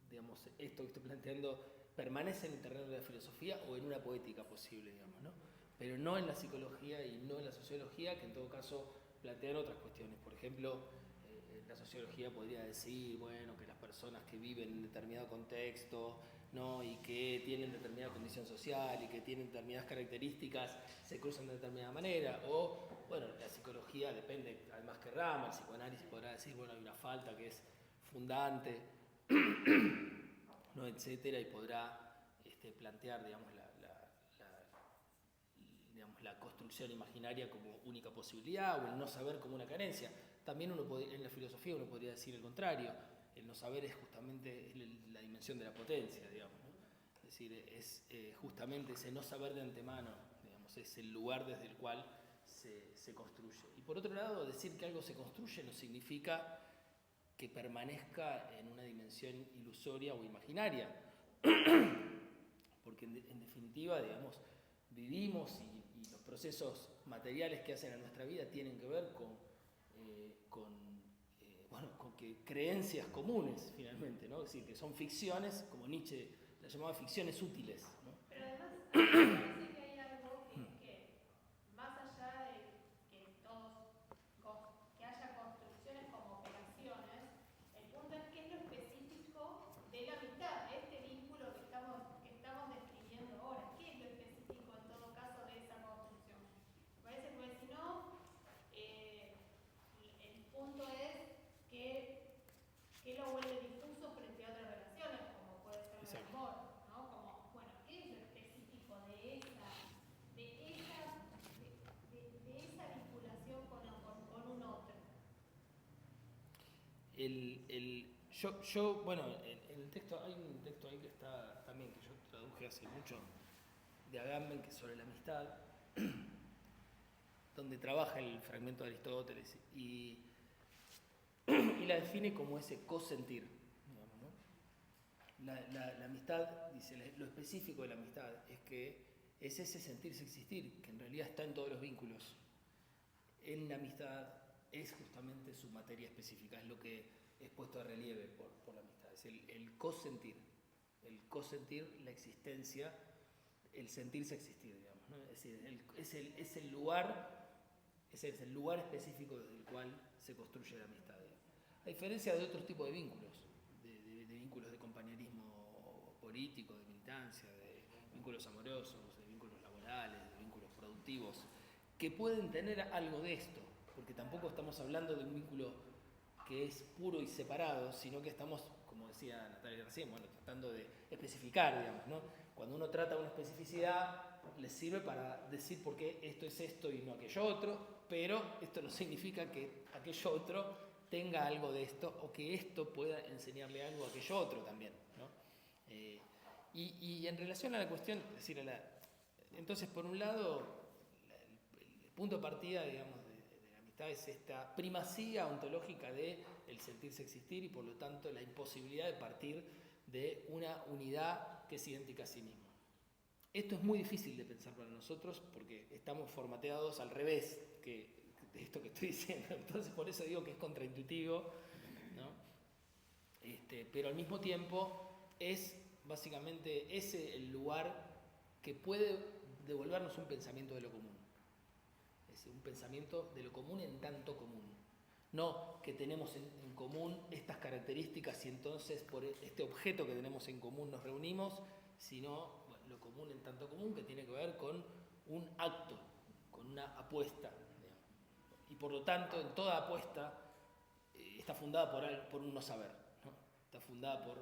digamos, esto que estoy planteando permanece en el terreno de la filosofía o en una poética posible, digamos, ¿no? Pero no en la psicología y no en la sociología, que en todo caso plantean otras cuestiones. Por ejemplo, la sociología podría decir, bueno, que las personas que viven en determinado contexto, ¿no? Y que tienen determinada condición social y que tienen determinadas características, se cruzan de determinada manera. O, bueno, la psicología depende, además que rama, el psicoanálisis podrá decir, bueno, hay una falta que es fundante, ¿no? Etcétera, y podrá plantear, digamos, la construcción imaginaria como única posibilidad, o el no saber como una carencia. También en la filosofía uno podría decir el contrario. El no saber es justamente la dimensión de la potencia, digamos, ¿no? Es decir, es justamente ese no saber de antemano, digamos, es el lugar desde el cual se construye. Y por otro lado, decir que algo se construye no significa que permanezca en una dimensión ilusoria o imaginaria, porque en definitiva, digamos, vivimos y los procesos materiales que hacen a nuestra vida tienen que ver con que creencias comunes, finalmente, ¿no? Es decir, que son ficciones, como Nietzsche las llamaba ficciones útiles, ¿no? Pero además, a mí me parece que hay algo que Bueno, en el texto, hay un texto ahí que está también, que yo traduje hace mucho, de Agamben, que es sobre la amistad, donde trabaja el fragmento de Aristóteles y la define como ese cosentir, digamos, ¿no? La amistad, dice, lo específico de la amistad es que es ese sentirse existir, que en realidad está en todos los vínculos. En la amistad es justamente su materia específica, es lo que es puesto de relieve por la amistad, es el cosentir, la existencia, el sentirse existir, digamos, ¿no? Es decir, es el lugar específico desde el cual se construye la amistad, digamos. A diferencia de otros tipos de vínculos, de vínculos de compañerismo político, de militancia, de vínculos amorosos, de vínculos laborales, de vínculos productivos, que pueden tener algo de esto, porque tampoco estamos hablando de un vínculo que es puro y separado, sino que estamos, como decía Natalia recién, bueno, tratando de especificar, digamos, ¿no? Cuando uno trata una especificidad, les sirve para decir por qué esto es esto y no aquello otro, pero esto no significa que aquello otro tenga algo de esto o que esto pueda enseñarle algo a aquello otro también, ¿no? Y en relación a la cuestión, es decir, entonces por un lado, el punto de partida, digamos, de la amistad es esta primacía ontológica de el sentirse existir y por lo tanto la imposibilidad de partir de una unidad que es idéntica a sí misma. Esto es muy difícil de pensar para nosotros porque estamos formateados al revés que de esto que estoy diciendo, entonces por eso digo que es contraintuitivo, ¿no? Pero al mismo tiempo es básicamente ese el lugar que puede devolvernos un pensamiento de lo común. Es un pensamiento de lo común en tanto común. No que tenemos en común estas características y entonces por este objeto que tenemos en común nos reunimos, sino lo común en tanto común que tiene que ver con un acto, con una apuesta, digamos. Y por lo tanto en toda apuesta está fundada por un no saber, ¿no? Está fundada por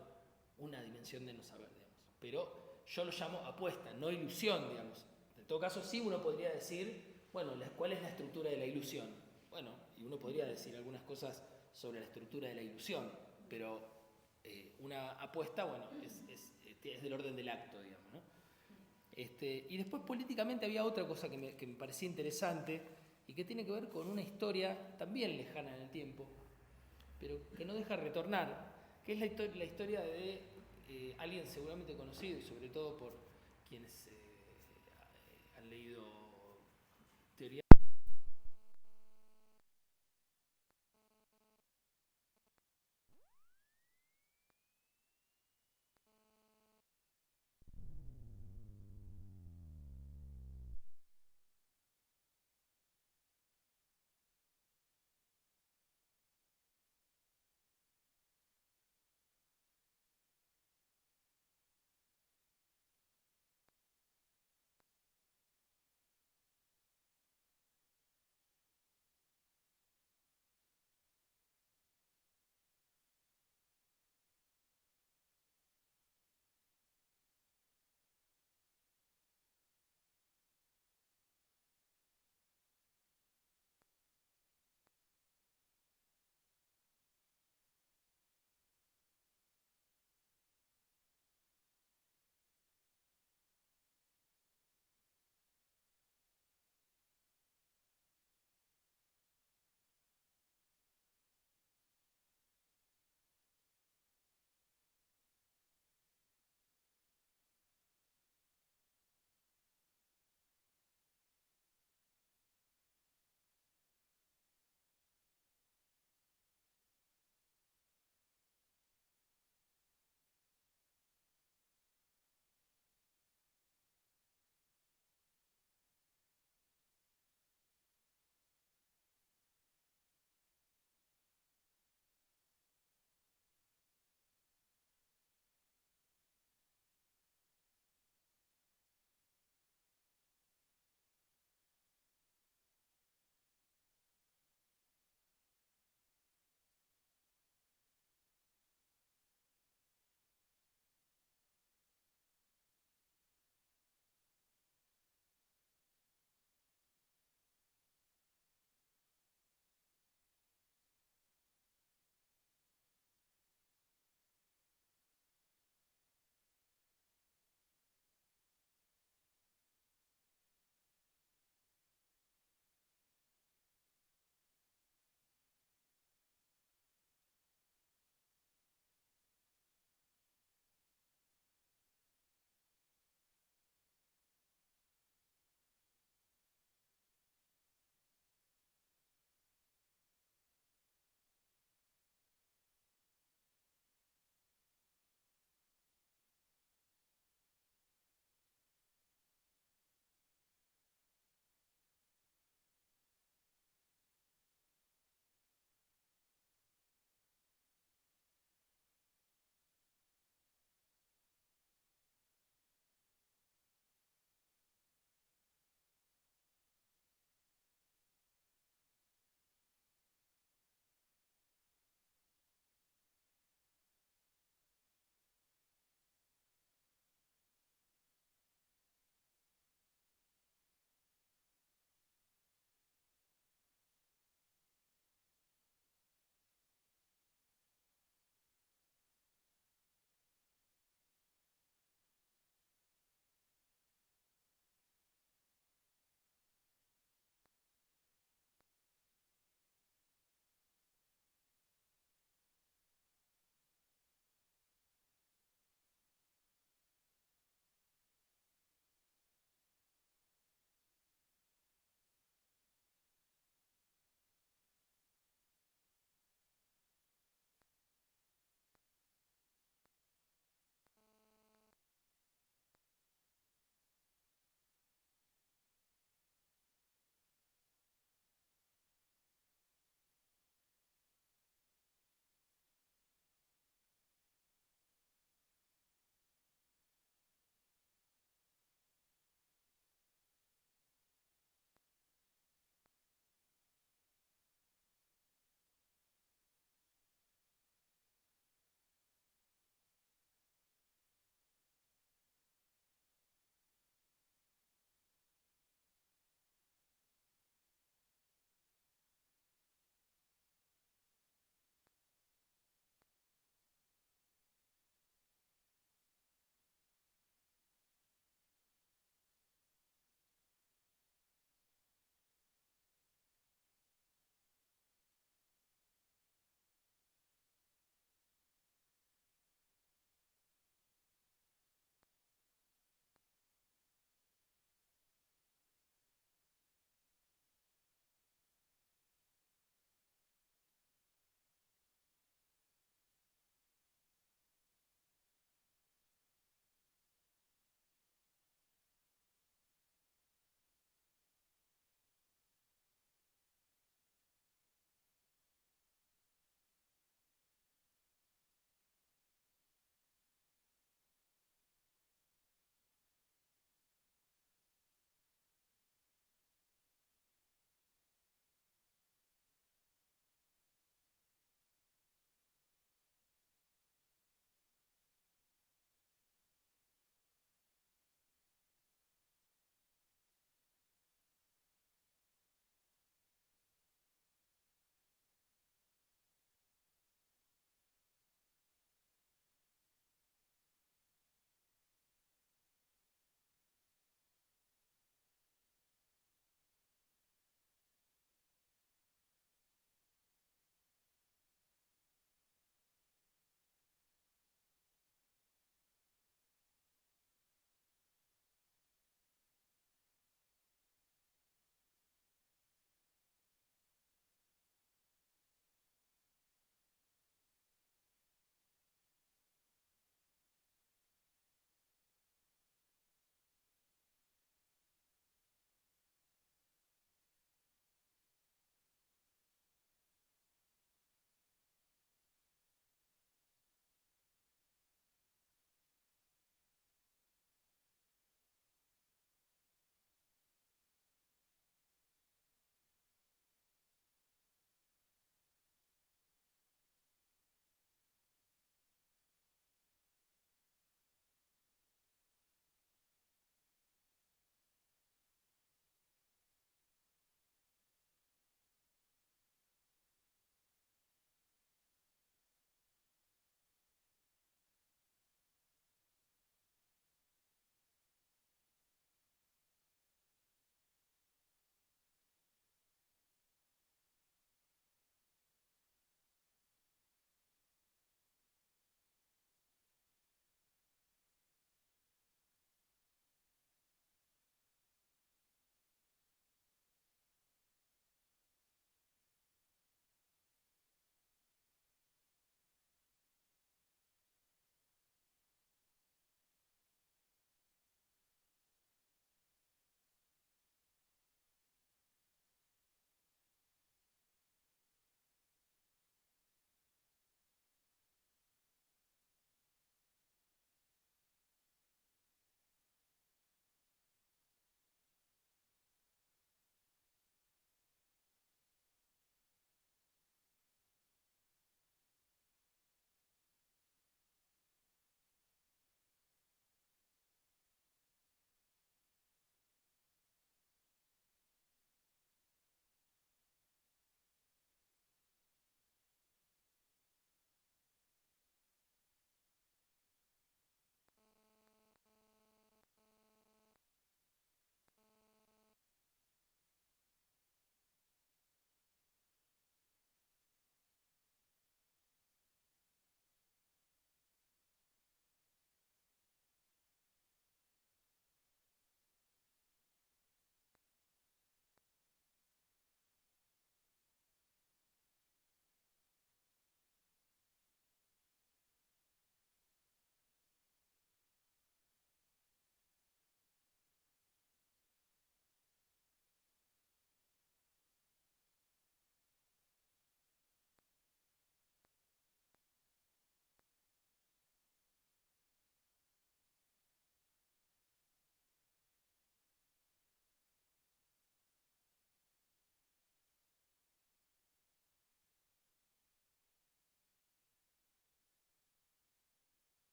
una dimensión de no saber, digamos. Pero yo lo llamo apuesta, no ilusión, digamos. En todo caso sí uno podría decir, bueno, ¿cuál es la estructura de la ilusión? Bueno, y uno podría decir algunas cosas sobre la estructura de la ilusión, pero una apuesta, bueno, es del orden del acto, digamos, ¿no? Y después políticamente había otra cosa que me parecía interesante y que tiene que ver con una historia también lejana en el tiempo, pero que no deja retornar, que es la historia de alguien seguramente conocido y sobre todo por quienes han leído